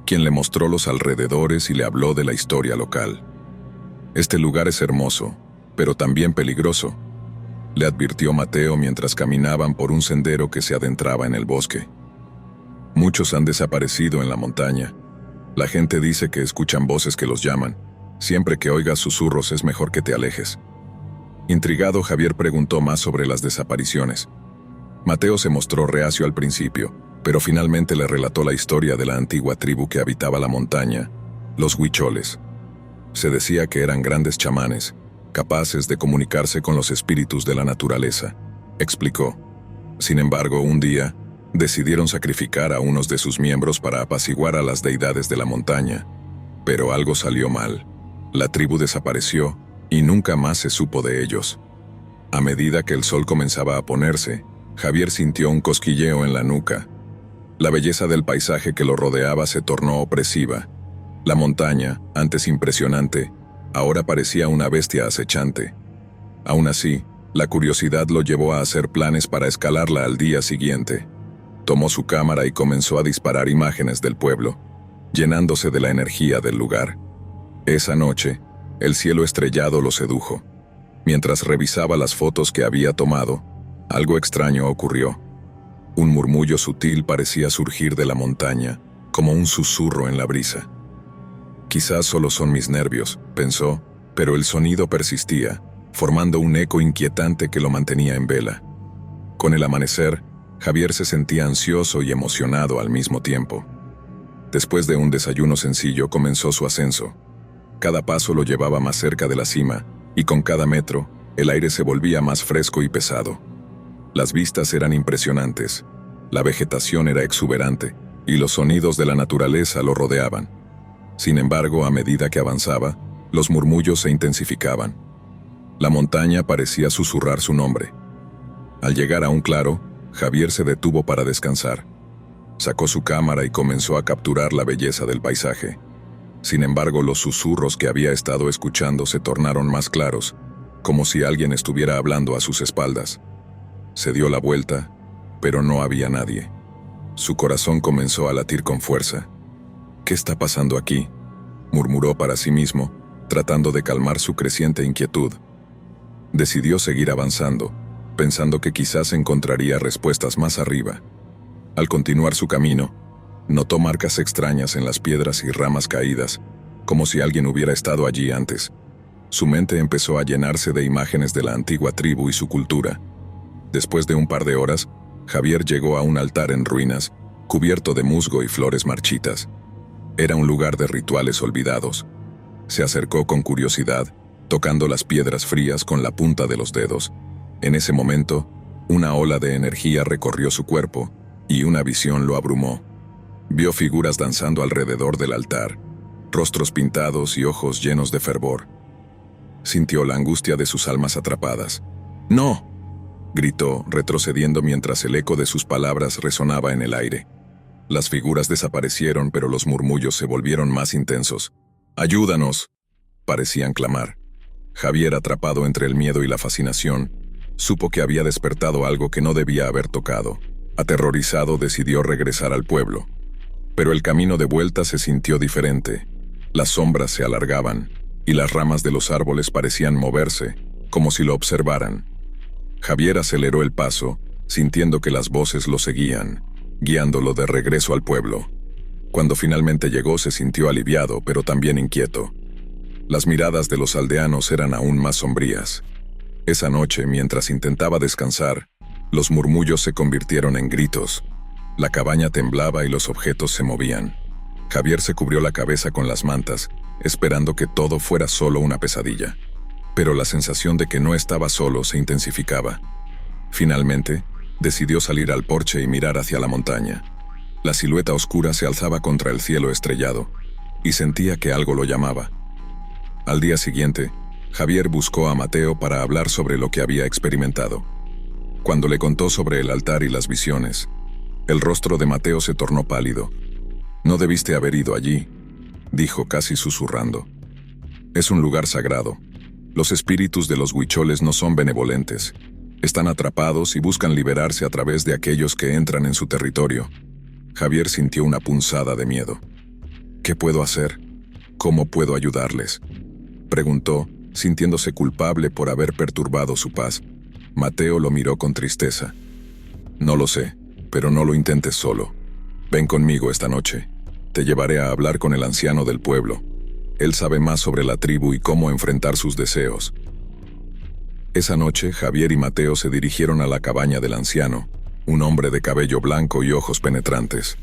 quien le mostró los alrededores y le habló de la historia local. «Este lugar es hermoso, pero también peligroso», le advirtió Mateo mientras caminaban por un sendero que se adentraba en el bosque. «Muchos han desaparecido en la montaña. La gente dice que escuchan voces que los llaman. Siempre que oigas susurros es mejor que te alejes». Intrigado, Javier preguntó más sobre las desapariciones. Mateo se mostró reacio al principio, pero finalmente le relató la historia de la antigua tribu que habitaba la montaña, los huicholes. Se decía que eran grandes chamanes, capaces de comunicarse con los espíritus de la naturaleza, explicó. Sin embargo, un día, decidieron sacrificar a unos de sus miembros para apaciguar a las deidades de la montaña. Pero algo salió mal. La tribu desapareció y nunca más se supo de ellos. A medida que el sol comenzaba a ponerse, Javier sintió un cosquilleo en la nuca. La belleza del paisaje que lo rodeaba se tornó opresiva. La montaña, antes impresionante, ahora parecía una bestia acechante. Aún así, la curiosidad lo llevó a hacer planes para escalarla al día siguiente. Tomó su cámara y comenzó a disparar imágenes del pueblo, llenándose de la energía del lugar. Esa noche, el cielo estrellado lo sedujo. Mientras revisaba las fotos que había tomado, algo extraño ocurrió. Un murmullo sutil parecía surgir de la montaña, como un susurro en la brisa. Quizás solo son mis nervios, pensó, pero el sonido persistía, formando un eco inquietante que lo mantenía en vela. Con el amanecer, Javier se sentía ansioso y emocionado al mismo tiempo. Después de un desayuno sencillo, comenzó su ascenso. Cada paso lo llevaba más cerca de la cima, y con cada metro, el aire se volvía más fresco y pesado. Las vistas eran impresionantes, la vegetación era exuberante, y los sonidos de la naturaleza lo rodeaban. Sin embargo, a medida que avanzaba, los murmullos se intensificaban. La montaña parecía susurrar su nombre. Al llegar a un claro, Javier se detuvo para descansar. Sacó su cámara y comenzó a capturar la belleza del paisaje. Sin embargo, los susurros que había estado escuchando se tornaron más claros, como si alguien estuviera hablando a sus espaldas. Se dio la vuelta, pero no había nadie. Su corazón comenzó a latir con fuerza. «¿Qué está pasando aquí?», murmuró para sí mismo, tratando de calmar su creciente inquietud. Decidió seguir avanzando, pensando que quizás encontraría respuestas más arriba. Al continuar su camino, notó marcas extrañas en las piedras y ramas caídas, como si alguien hubiera estado allí antes. Su mente empezó a llenarse de imágenes de la antigua tribu y su cultura. Después de un par de horas, Javier llegó a un altar en ruinas, cubierto de musgo y flores marchitas. Era un lugar de rituales olvidados. Se acercó con curiosidad, tocando las piedras frías con la punta de los dedos. En ese momento, una ola de energía recorrió su cuerpo, y una visión lo abrumó. Vio figuras danzando alrededor del altar, rostros pintados y ojos llenos de fervor. Sintió la angustia de sus almas atrapadas. «¡No!», gritó, retrocediendo mientras el eco de sus palabras resonaba en el aire. Las figuras desaparecieron, pero los murmullos se volvieron más intensos. «¡Ayúdanos!», parecían clamar. Javier, atrapado entre el miedo y la fascinación, supo que había despertado algo que no debía haber tocado. Aterrorizado, decidió regresar al pueblo. Pero el camino de vuelta se sintió diferente. Las sombras se alargaban, y las ramas de los árboles parecían moverse, como si lo observaran. Javier aceleró el paso, sintiendo que las voces lo seguían, guiándolo de regreso al pueblo. Cuando finalmente llegó, se sintió aliviado, pero también inquieto. Las miradas de los aldeanos eran aún más sombrías. Esa noche, mientras intentaba descansar, los murmullos se convirtieron en gritos. La cabaña temblaba y los objetos se movían. Javier se cubrió la cabeza con las mantas, esperando que todo fuera solo una pesadilla. Pero la sensación de que no estaba solo se intensificaba. Finalmente, decidió salir al porche y mirar hacia la montaña. La silueta oscura se alzaba contra el cielo estrellado, y sentía que algo lo llamaba. Al día siguiente, Javier buscó a Mateo para hablar sobre lo que había experimentado. Cuando le contó sobre el altar y las visiones, el rostro de Mateo se tornó pálido. «No debiste haber ido allí», dijo casi susurrando. «Es un lugar sagrado. Los espíritus de los huicholes no son benevolentes. Están atrapados y buscan liberarse a través de aquellos que entran en su territorio». Javier sintió una punzada de miedo. «¿Qué puedo hacer? ¿Cómo puedo ayudarles?», preguntó, sintiéndose culpable por haber perturbado su paz. Mateo lo miró con tristeza. «No lo sé, pero no lo intentes solo. Ven conmigo esta noche. Te llevaré a hablar con el anciano del pueblo. Él sabe más sobre la tribu y cómo enfrentar sus deseos». Esa noche, Javier y Mateo se dirigieron a la cabaña del anciano, un hombre de cabello blanco y ojos penetrantes.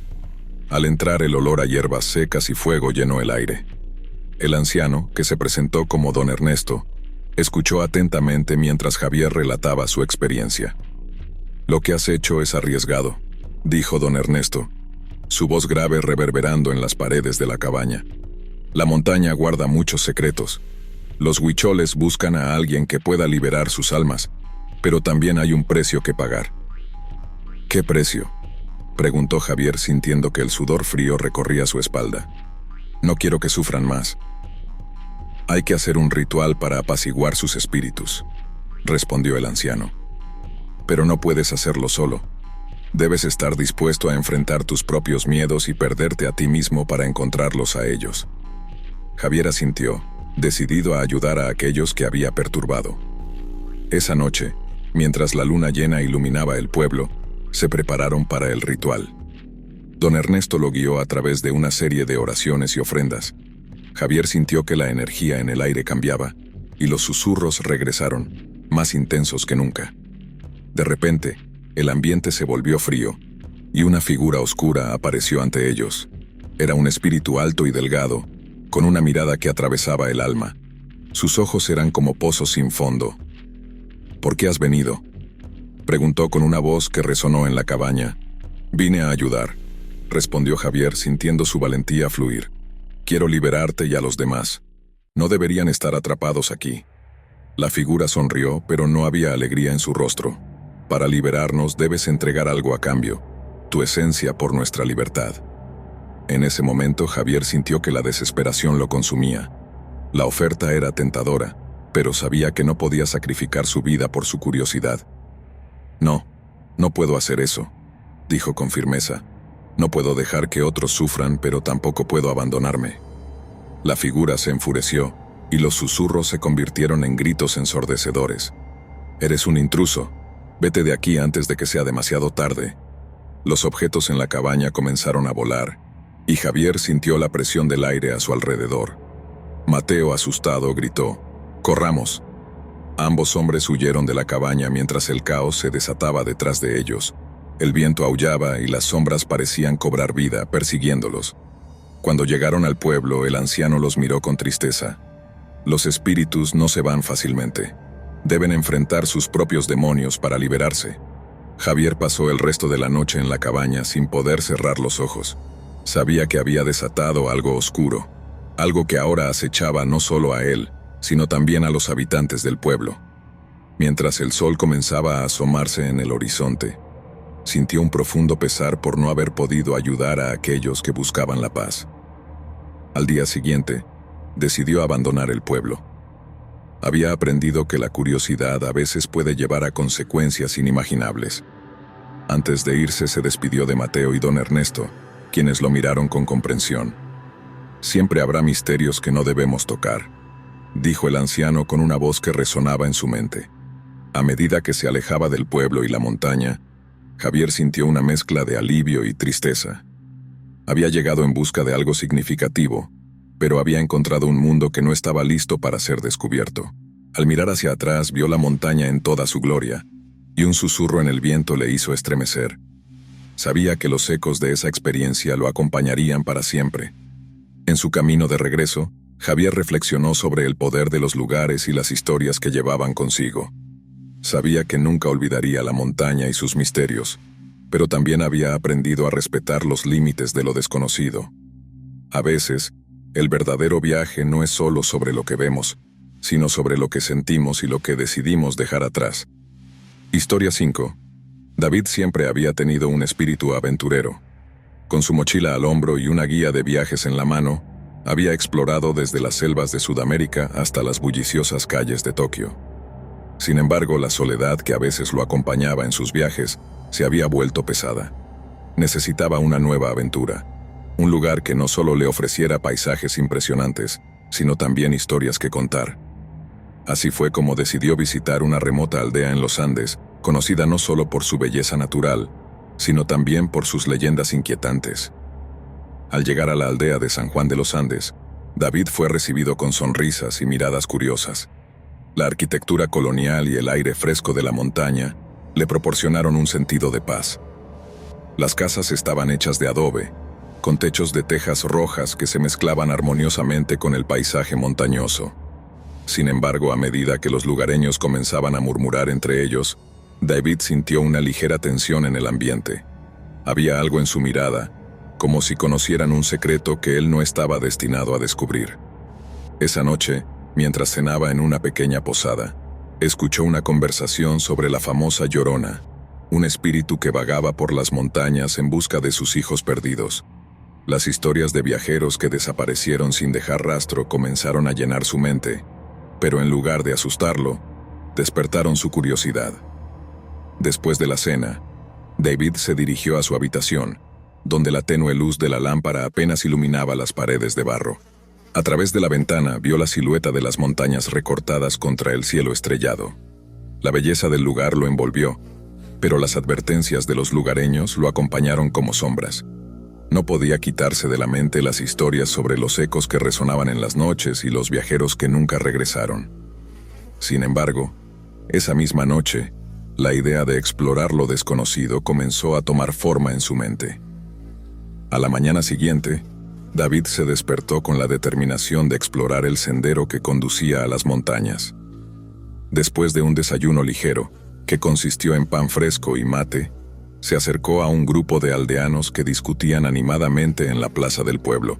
Al entrar, el olor a hierbas secas y fuego llenó el aire. El anciano, que se presentó como don Ernesto, escuchó atentamente mientras Javier relataba su experiencia. «Lo que has hecho es arriesgado», dijo don Ernesto, su voz grave reverberando en las paredes de la cabaña. «La montaña guarda muchos secretos. Los huicholes buscan a alguien que pueda liberar sus almas, pero también hay un precio que pagar». «¿Qué precio?», preguntó Javier, sintiendo que el sudor frío recorría su espalda. «No quiero que sufran más». «Hay que hacer un ritual para apaciguar sus espíritus», respondió el anciano. «Pero no puedes hacerlo solo. Debes estar dispuesto a enfrentar tus propios miedos y perderte a ti mismo para encontrarlos a ellos». Javier asintió, decidido a ayudar a aquellos que había perturbado. Esa noche, mientras la luna llena iluminaba el pueblo, se prepararon para el ritual. Don Ernesto lo guió a través de una serie de oraciones y ofrendas. Javier sintió que la energía en el aire cambiaba, y los susurros regresaron, más intensos que nunca. De repente, el ambiente se volvió frío, y una figura oscura apareció ante ellos. Era un espíritu alto y delgado, con una mirada que atravesaba el alma. Sus ojos eran como pozos sin fondo. ¿Por qué has venido?, preguntó con una voz que resonó en la cabaña. Vine a ayudar, respondió Javier sintiendo su valentía fluir. Quiero liberarte y a los demás. No deberían estar atrapados aquí. La figura sonrió, pero no había alegría en su rostro. Para liberarnos debes entregar algo a cambio, tu esencia por nuestra libertad. En ese momento Javier sintió que la desesperación lo consumía. La oferta era tentadora, pero sabía que no podía sacrificar su vida por su curiosidad. No puedo hacer eso, dijo con firmeza. No puedo dejar que otros sufran, pero tampoco puedo abandonarme. La figura se enfureció, y los susurros se convirtieron en gritos ensordecedores. Eres un intruso. Vete de aquí antes de que sea demasiado tarde. Los objetos en la cabaña comenzaron a volar, y Javier sintió la presión del aire a su alrededor. Mateo, asustado, gritó: «¡Corramos!». Ambos hombres huyeron de la cabaña mientras el caos se desataba detrás de ellos. El viento aullaba y las sombras parecían cobrar vida, persiguiéndolos. Cuando llegaron al pueblo, el anciano los miró con tristeza. Los espíritus no se van fácilmente. Deben enfrentar sus propios demonios para liberarse. Javier pasó el resto de la noche en la cabaña sin poder cerrar los ojos. Sabía que había desatado algo oscuro, algo que ahora acechaba no solo a él, sino también a los habitantes del pueblo. Mientras el sol comenzaba a asomarse en el horizonte, sintió un profundo pesar por no haber podido ayudar a aquellos que buscaban la paz. Al día siguiente, decidió abandonar el pueblo. Había aprendido que la curiosidad a veces puede llevar a consecuencias inimaginables. Antes de irse se despidió de Mateo y don Ernesto, quienes lo miraron con comprensión. Siempre habrá misterios que no debemos tocar, dijo el anciano con una voz que resonaba en su mente. A medida que se alejaba del pueblo y la montaña, Javier sintió una mezcla de alivio y tristeza. Había llegado en busca de algo significativo, pero había encontrado un mundo que no estaba listo para ser descubierto. Al mirar hacia atrás vio la montaña en toda su gloria, y un susurro en el viento le hizo estremecer. Sabía que los ecos de esa experiencia lo acompañarían para siempre. En su camino de regreso, Javier reflexionó sobre el poder de los lugares y las historias que llevaban consigo. Sabía que nunca olvidaría la montaña y sus misterios, pero también había aprendido a respetar los límites de lo desconocido. A veces, el verdadero viaje no es solo sobre lo que vemos, sino sobre lo que sentimos y lo que decidimos dejar atrás. Historia 5. David siempre había tenido un espíritu aventurero. Con su mochila al hombro y una guía de viajes en la mano, había explorado desde las selvas de Sudamérica hasta las bulliciosas calles de Tokio. Sin embargo, la soledad que a veces lo acompañaba en sus viajes se había vuelto pesada. Necesitaba una nueva aventura, un lugar que no solo le ofreciera paisajes impresionantes, sino también historias que contar. Así fue como decidió visitar una remota aldea en los Andes, conocida no solo por su belleza natural, sino también por sus leyendas inquietantes. Al llegar a la aldea de San Juan de los Andes, David fue recibido con sonrisas y miradas curiosas. La arquitectura colonial y el aire fresco de la montaña le proporcionaron un sentido de paz. Las casas estaban hechas de adobe, con techos de tejas rojas que se mezclaban armoniosamente con el paisaje montañoso. Sin embargo, a medida que los lugareños comenzaban a murmurar entre ellos, David sintió una ligera tensión en el ambiente. Había algo en su mirada, como si conocieran un secreto que él no estaba destinado a descubrir. Esa noche, mientras cenaba en una pequeña posada, escuchó una conversación sobre la famosa Llorona, un espíritu que vagaba por las montañas en busca de sus hijos perdidos. Las historias de viajeros que desaparecieron sin dejar rastro comenzaron a llenar su mente, pero en lugar de asustarlo, despertaron su curiosidad. Después de la cena, David se dirigió a su habitación, donde la tenue luz de la lámpara apenas iluminaba las paredes de barro. A través de la ventana vio la silueta de las montañas recortadas contra el cielo estrellado. La belleza del lugar lo envolvió, pero las advertencias de los lugareños lo acompañaron como sombras. No podía quitarse de la mente las historias sobre los ecos que resonaban en las noches y los viajeros que nunca regresaron. Sin embargo, esa misma noche, la idea de explorar lo desconocido comenzó a tomar forma en su mente. A la mañana siguiente, David se despertó con la determinación de explorar el sendero que conducía a las montañas. Después de un desayuno ligero, que consistió en pan fresco y mate, se acercó a un grupo de aldeanos que discutían animadamente en la plaza del pueblo.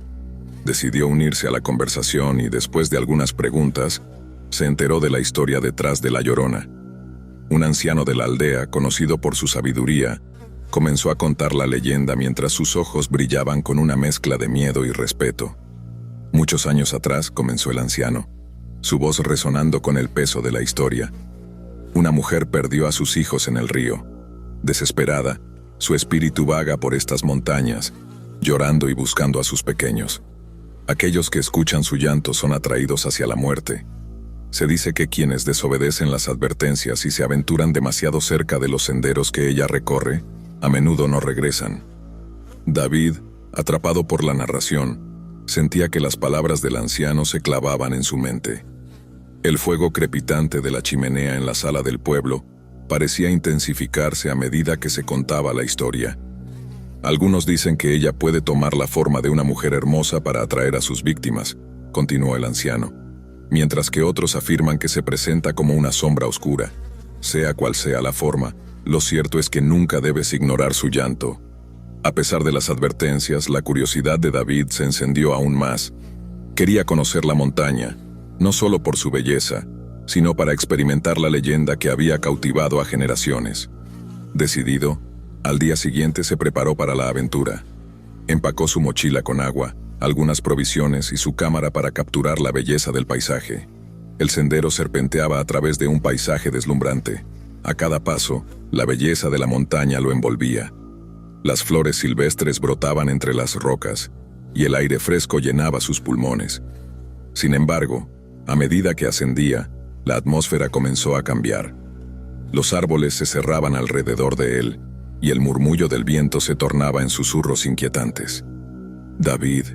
Decidió unirse a la conversación y, después de algunas preguntas, se enteró de la historia detrás de La Llorona. Un anciano de la aldea, conocido por su sabiduría, comenzó a contar la leyenda mientras sus ojos brillaban con una mezcla de miedo y respeto. Muchos años atrás, comenzó el anciano, su voz resonando con el peso de la historia. Una mujer perdió a sus hijos en el río. Desesperada, su espíritu vaga por estas montañas, llorando y buscando a sus pequeños. Aquellos que escuchan su llanto son atraídos hacia la muerte. Se dice que quienes desobedecen las advertencias y se aventuran demasiado cerca de los senderos que ella recorre, a menudo no regresan. David, atrapado por la narración, sentía que las palabras del anciano se clavaban en su mente. El fuego crepitante de la chimenea en la sala del pueblo parecía intensificarse a medida que se contaba la historia. Algunos dicen que ella puede tomar la forma de una mujer hermosa para atraer a sus víctimas, continuó el anciano, mientras que otros afirman que se presenta como una sombra oscura. Sea cual sea la forma, lo cierto es que nunca debes ignorar su llanto. A pesar de las advertencias, la curiosidad de David se encendió aún más. Quería conocer la montaña, no solo por su belleza, sino para experimentar la leyenda que había cautivado a generaciones. Decidido, al día siguiente se preparó para la aventura. Empacó su mochila con agua, algunas provisiones y su cámara para capturar la belleza del paisaje. El sendero serpenteaba a través de un paisaje deslumbrante. A cada paso, la belleza de la montaña lo envolvía. Las flores silvestres brotaban entre las rocas, y el aire fresco llenaba sus pulmones. Sin embargo, a medida que ascendía, la atmósfera comenzó a cambiar. Los árboles se cerraban alrededor de él, y el murmullo del viento se tornaba en susurros inquietantes. David,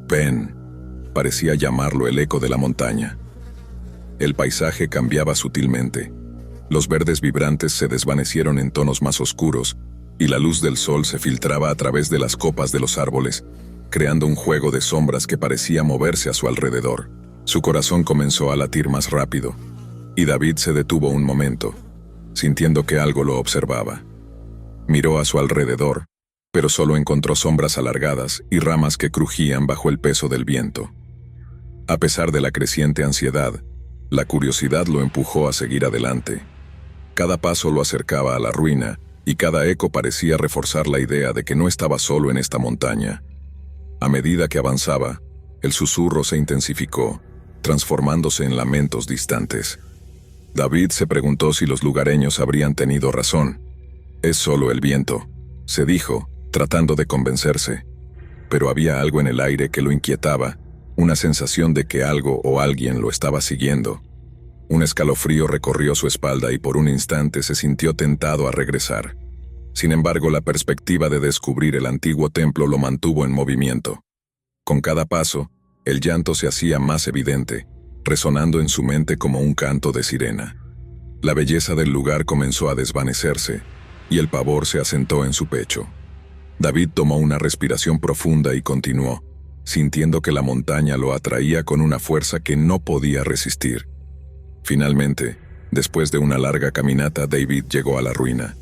ven, parecía llamarlo el eco de la montaña. El paisaje cambiaba sutilmente. Los verdes vibrantes se desvanecieron en tonos más oscuros, y la luz del sol se filtraba a través de las copas de los árboles, creando un juego de sombras que parecía moverse a su alrededor. Su corazón comenzó a latir más rápido, y David se detuvo un momento, sintiendo que algo lo observaba. Miró a su alrededor, pero solo encontró sombras alargadas y ramas que crujían bajo el peso del viento. A pesar de la creciente ansiedad, la curiosidad lo empujó a seguir adelante. Cada paso lo acercaba a la ruina, y cada eco parecía reforzar la idea de que no estaba solo en esta montaña. A medida que avanzaba, el susurro se intensificó, transformándose en lamentos distantes. David se preguntó si los lugareños habrían tenido razón. Es solo el viento, se dijo, tratando de convencerse. Pero había algo en el aire que lo inquietaba, una sensación de que algo o alguien lo estaba siguiendo. Un escalofrío recorrió su espalda y por un instante se sintió tentado a regresar. Sin embargo, la perspectiva de descubrir el antiguo templo lo mantuvo en movimiento. Con cada paso, el llanto se hacía más evidente, resonando en su mente como un canto de sirena. La belleza del lugar comenzó a desvanecerse, y el pavor se asentó en su pecho. David tomó una respiración profunda y continuó, sintiendo que la montaña lo atraía con una fuerza que no podía resistir. Finalmente, después de una larga caminata, David llegó a la ruina.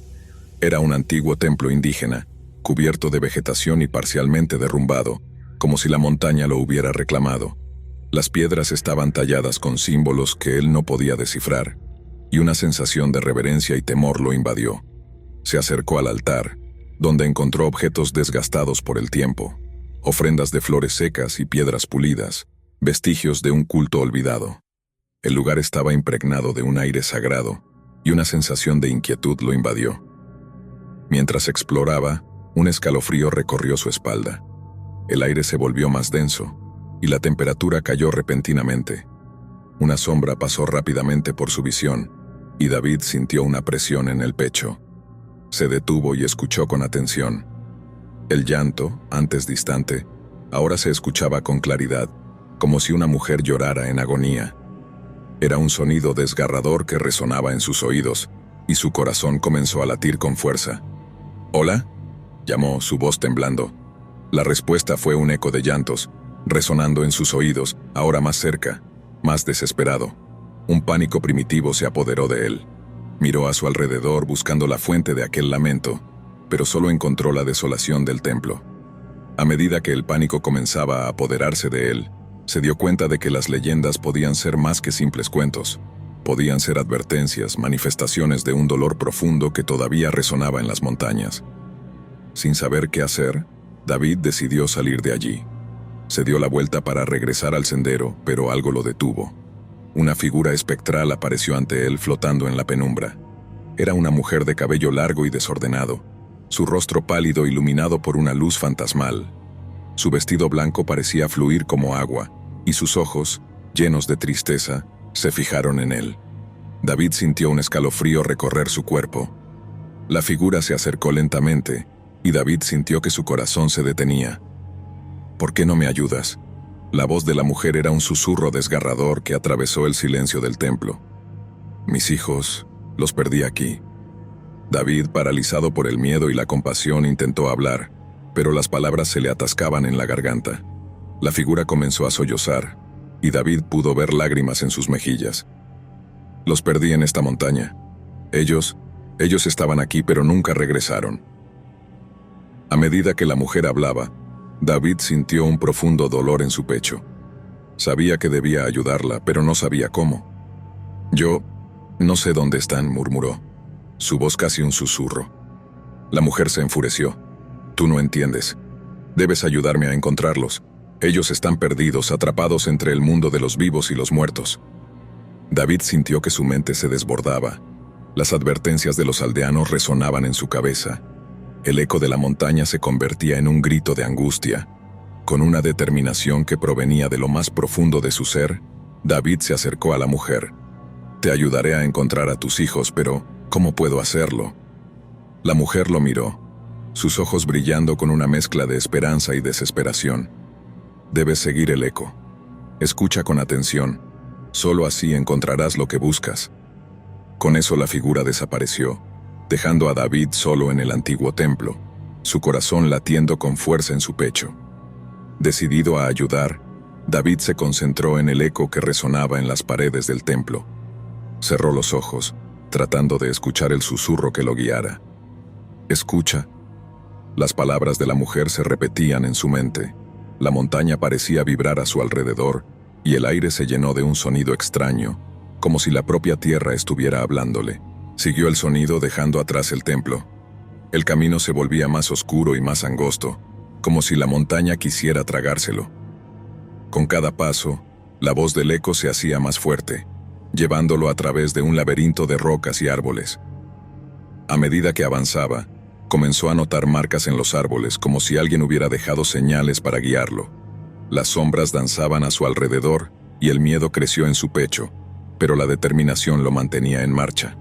Era un antiguo templo indígena, cubierto de vegetación y parcialmente derrumbado, como si la montaña lo hubiera reclamado. Las piedras estaban talladas con símbolos que él no podía descifrar, y una sensación de reverencia y temor lo invadió. Se acercó al altar, donde encontró objetos desgastados por el tiempo, ofrendas de flores secas y piedras pulidas, vestigios de un culto olvidado. El lugar estaba impregnado de un aire sagrado, y una sensación de inquietud lo invadió. Mientras exploraba, un escalofrío recorrió su espalda. El aire se volvió más denso, y la temperatura cayó repentinamente. Una sombra pasó rápidamente por su visión, y David sintió una presión en el pecho. Se detuvo y escuchó con atención. El llanto, antes distante, ahora se escuchaba con claridad, como si una mujer llorara en agonía. Era un sonido desgarrador que resonaba en sus oídos, y su corazón comenzó a latir con fuerza. «¿Hola?», llamó, su voz temblando. La respuesta fue un eco de llantos, resonando en sus oídos, ahora más cerca, más desesperado. Un pánico primitivo se apoderó de él. Miró a su alrededor buscando la fuente de aquel lamento, pero solo encontró la desolación del templo. A medida que el pánico comenzaba a apoderarse de él, se dio cuenta de que las leyendas podían ser más que simples cuentos. Podían ser advertencias, manifestaciones de un dolor profundo que todavía resonaba en las montañas. Sin saber qué hacer, David decidió salir de allí. Se dio la vuelta para regresar al sendero, pero algo lo detuvo. Una figura espectral apareció ante él flotando en la penumbra. Era una mujer de cabello largo y desordenado, su rostro pálido iluminado por una luz fantasmal. Su vestido blanco parecía fluir como agua, y sus ojos, llenos de tristeza, se fijaron en él. David sintió un escalofrío recorrer su cuerpo. La figura se acercó lentamente, y David sintió que su corazón se detenía. «¿Por qué no me ayudas?». La voz de la mujer era un susurro desgarrador que atravesó el silencio del templo. «Mis hijos, los perdí aquí». David, paralizado por el miedo y la compasión, intentó hablar, pero las palabras se le atascaban en la garganta. La figura comenzó a sollozar, y David pudo ver lágrimas en sus mejillas. «Los perdí en esta montaña. Ellos estaban aquí, pero nunca regresaron». A medida que la mujer hablaba, David sintió un profundo dolor en su pecho. Sabía que debía ayudarla, pero no sabía cómo. «Yo no sé dónde están», murmuró, su voz casi un susurro. La mujer se enfureció. «Tú no entiendes. Debes ayudarme a encontrarlos. Ellos están perdidos, atrapados entre el mundo de los vivos y los muertos». David sintió que su mente se desbordaba. Las advertencias de los aldeanos resonaban en su cabeza. El eco de la montaña se convertía en un grito de angustia. Con una determinación que provenía de lo más profundo de su ser, David se acercó a la mujer. «Te ayudaré a encontrar a tus hijos, pero ¿cómo puedo hacerlo?». La mujer lo miró, sus ojos brillando con una mezcla de esperanza y desesperación. «Debes seguir el eco. Escucha con atención. Solo así encontrarás lo que buscas». Con eso la figura desapareció, dejando a David solo en el antiguo templo, su corazón latiendo con fuerza en su pecho. Decidido a ayudar, David se concentró en el eco que resonaba en las paredes del templo. Cerró los ojos, tratando de escuchar el susurro que lo guiara. «Escucha». Las palabras de la mujer se repetían en su mente. La montaña parecía vibrar a su alrededor, y el aire se llenó de un sonido extraño, como si la propia tierra estuviera hablándole. Siguió el sonido dejando atrás el templo. El camino se volvía más oscuro y más angosto, como si la montaña quisiera tragárselo. Con cada paso, la voz del eco se hacía más fuerte, llevándolo a través de un laberinto de rocas y árboles. A medida que avanzaba, comenzó a notar marcas en los árboles, como si alguien hubiera dejado señales para guiarlo. Las sombras danzaban a su alrededor y el miedo creció en su pecho, pero la determinación lo mantenía en marcha.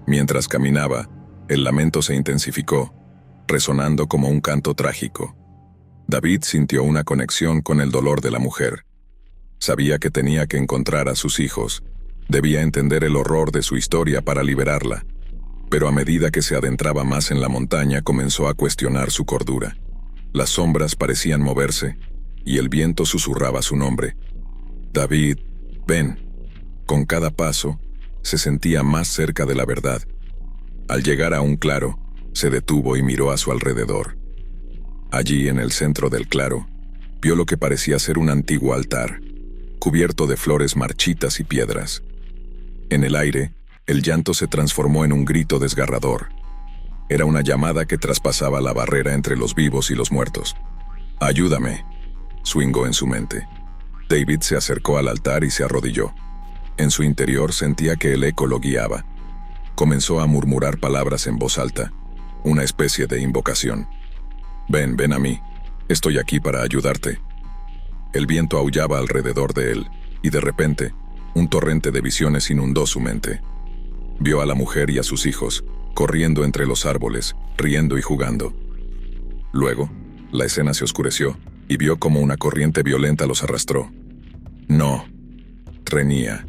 Mientras caminaba, el lamento se intensificó, resonando como un canto trágico. David sintió una conexión con el dolor de la mujer. Sabía que tenía que encontrar a sus hijos, debía entender el horror de su historia para liberarla. Pero a medida que se adentraba más en la montaña, comenzó a cuestionar su cordura. Las sombras parecían moverse, y el viento susurraba su nombre. «David, ven». Con cada paso, se sentía más cerca de la verdad. Al llegar a un claro, se detuvo y miró a su alrededor. Allí, en el centro del claro, vio lo que parecía ser un antiguo altar, cubierto de flores marchitas y piedras. En el aire, el llanto se transformó en un grito desgarrador. Era una llamada que traspasaba la barrera entre los vivos y los muertos. «Ayúdame», swingó en su mente. David se acercó al altar y se arrodilló. En su interior sentía que el eco lo guiaba. Comenzó a murmurar palabras en voz alta, una especie de invocación. Ven a mí. Estoy aquí para ayudarte». El viento aullaba alrededor de él, y de repente, un torrente de visiones inundó su mente. Vio a la mujer y a sus hijos, corriendo entre los árboles, riendo y jugando. Luego, la escena se oscureció, y vio como una corriente violenta los arrastró. No, reñía.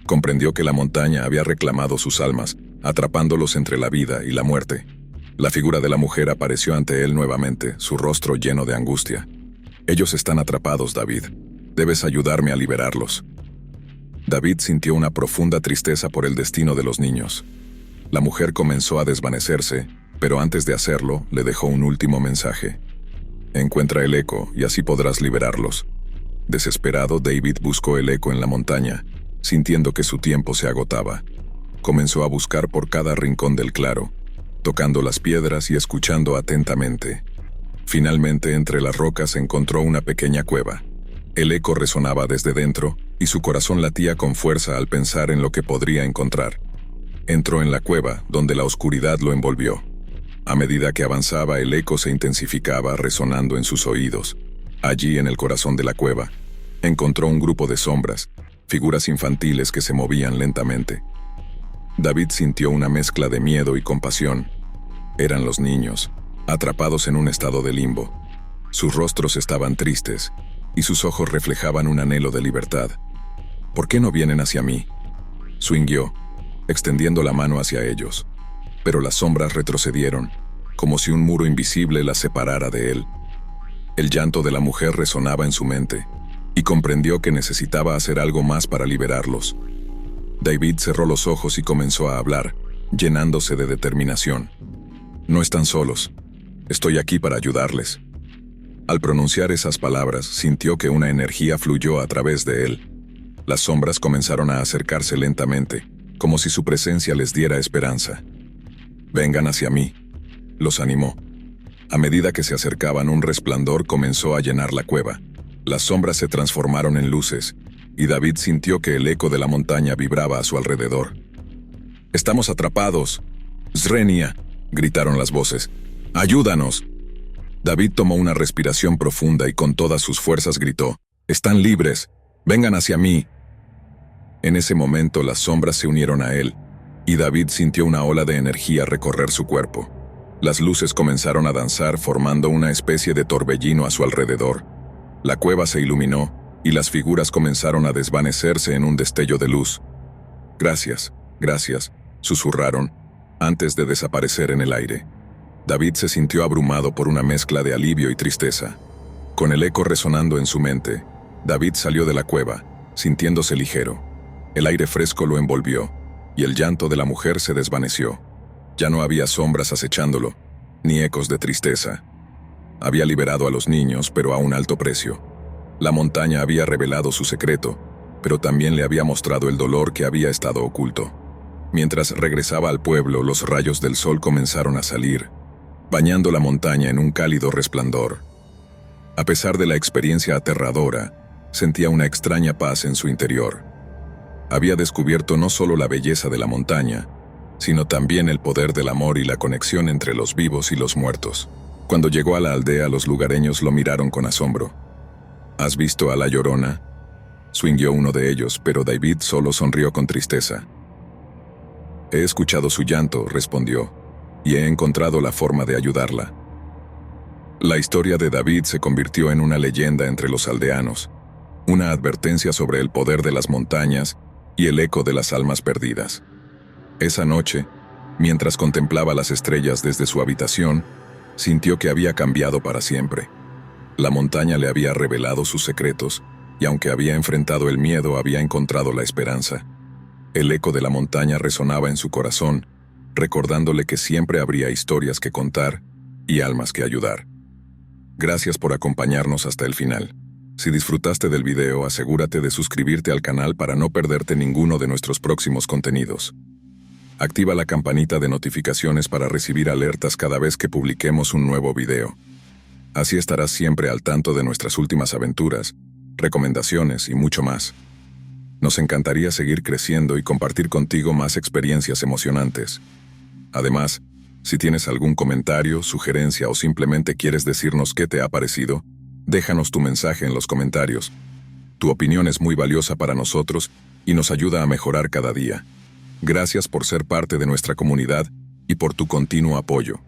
Comprendió que la montaña había reclamado sus almas, atrapándolos entre la vida y la muerte. La figura de la mujer apareció ante él nuevamente, su rostro lleno de angustia. Ellos están atrapados, David. Debes ayudarme a liberarlos. David sintió una profunda tristeza por el destino de los niños. La mujer comenzó a desvanecerse, pero antes de hacerlo, le dejó un último mensaje. Encuentra el eco y así podrás liberarlos. Desesperado, David buscó el eco en la montaña, sintiendo que su tiempo se agotaba. Comenzó a buscar por cada rincón del claro, tocando las piedras y escuchando atentamente. Finalmente, entre las rocas encontró una pequeña cueva. El eco resonaba desde dentro, y su corazón latía con fuerza al pensar en lo que podría encontrar. Entró en la cueva, donde la oscuridad lo envolvió. A medida que avanzaba, el eco se intensificaba, resonando en sus oídos. Allí, en el corazón de la cueva, encontró un grupo de sombras, figuras infantiles que se movían lentamente. David sintió una mezcla de miedo y compasión. Eran los niños, atrapados en un estado de limbo. Sus rostros estaban tristes, y sus ojos reflejaban un anhelo de libertad. ¿Por qué no vienen hacia mí? Swingueó, extendiendo la mano hacia ellos. Pero las sombras retrocedieron, como si un muro invisible las separara de él. El llanto de la mujer resonaba en su mente, y comprendió que necesitaba hacer algo más para liberarlos. David cerró los ojos y comenzó a hablar, llenándose de determinación. No están solos. Estoy aquí para ayudarles. Al pronunciar esas palabras, sintió que una energía fluyó a través de él. Las sombras comenzaron a acercarse lentamente, como si su presencia les diera esperanza. Vengan hacia mí, los animó. A medida que se acercaban, un resplandor comenzó a llenar la cueva. Las sombras se transformaron en luces, y David sintió que el eco de la montaña vibraba a su alrededor. «¡Estamos atrapados! ¡Srenia!», gritaron las voces. «¡Ayúdanos!». David tomó una respiración profunda y con todas sus fuerzas gritó: «¡Están libres! ¡Vengan hacia mí!». En ese momento las sombras se unieron a él, y David sintió una ola de energía recorrer su cuerpo. Las luces comenzaron a danzar, formando una especie de torbellino a su alrededor. La cueva se iluminó, y las figuras comenzaron a desvanecerse en un destello de luz. «Gracias, gracias», susurraron, antes de desaparecer en el aire. David se sintió abrumado por una mezcla de alivio y tristeza. Con el eco resonando en su mente, David salió de la cueva, sintiéndose ligero. El aire fresco lo envolvió, y el llanto de la mujer se desvaneció. Ya no había sombras acechándolo, ni ecos de tristeza. Había liberado a los niños, pero a un alto precio. La montaña había revelado su secreto, pero también le había mostrado el dolor que había estado oculto. Mientras regresaba al pueblo, los rayos del sol comenzaron a salir, bañando la montaña en un cálido resplandor. A pesar de la experiencia aterradora, sentía una extraña paz en su interior. Había descubierto no solo la belleza de la montaña, sino también el poder del amor y la conexión entre los vivos y los muertos. Cuando llegó a la aldea, los lugareños lo miraron con asombro. ¿Has visto a la Llorona?, swingueó uno de ellos, pero David solo sonrió con tristeza. He escuchado su llanto, respondió, y he encontrado la forma de ayudarla. La historia de David se convirtió en una leyenda entre los aldeanos, una advertencia sobre el poder de las montañas y el eco de las almas perdidas. Esa noche, mientras contemplaba las estrellas desde su habitación, sintió que había cambiado para siempre. La montaña le había revelado sus secretos, y aunque había enfrentado el miedo, había encontrado la esperanza. El eco de la montaña resonaba en su corazón, recordándole que siempre habría historias que contar y almas que ayudar. Gracias por acompañarnos hasta el final. Si disfrutaste del video, asegúrate de suscribirte al canal para no perderte ninguno de nuestros próximos contenidos. Activa la campanita de notificaciones para recibir alertas cada vez que publiquemos un nuevo video. Así estarás siempre al tanto de nuestras últimas aventuras, recomendaciones y mucho más. Nos encantaría seguir creciendo y compartir contigo más experiencias emocionantes. Además, si tienes algún comentario, sugerencia o simplemente quieres decirnos qué te ha parecido, déjanos tu mensaje en los comentarios. Tu opinión es muy valiosa para nosotros y nos ayuda a mejorar cada día. Gracias por ser parte de nuestra comunidad y por tu continuo apoyo.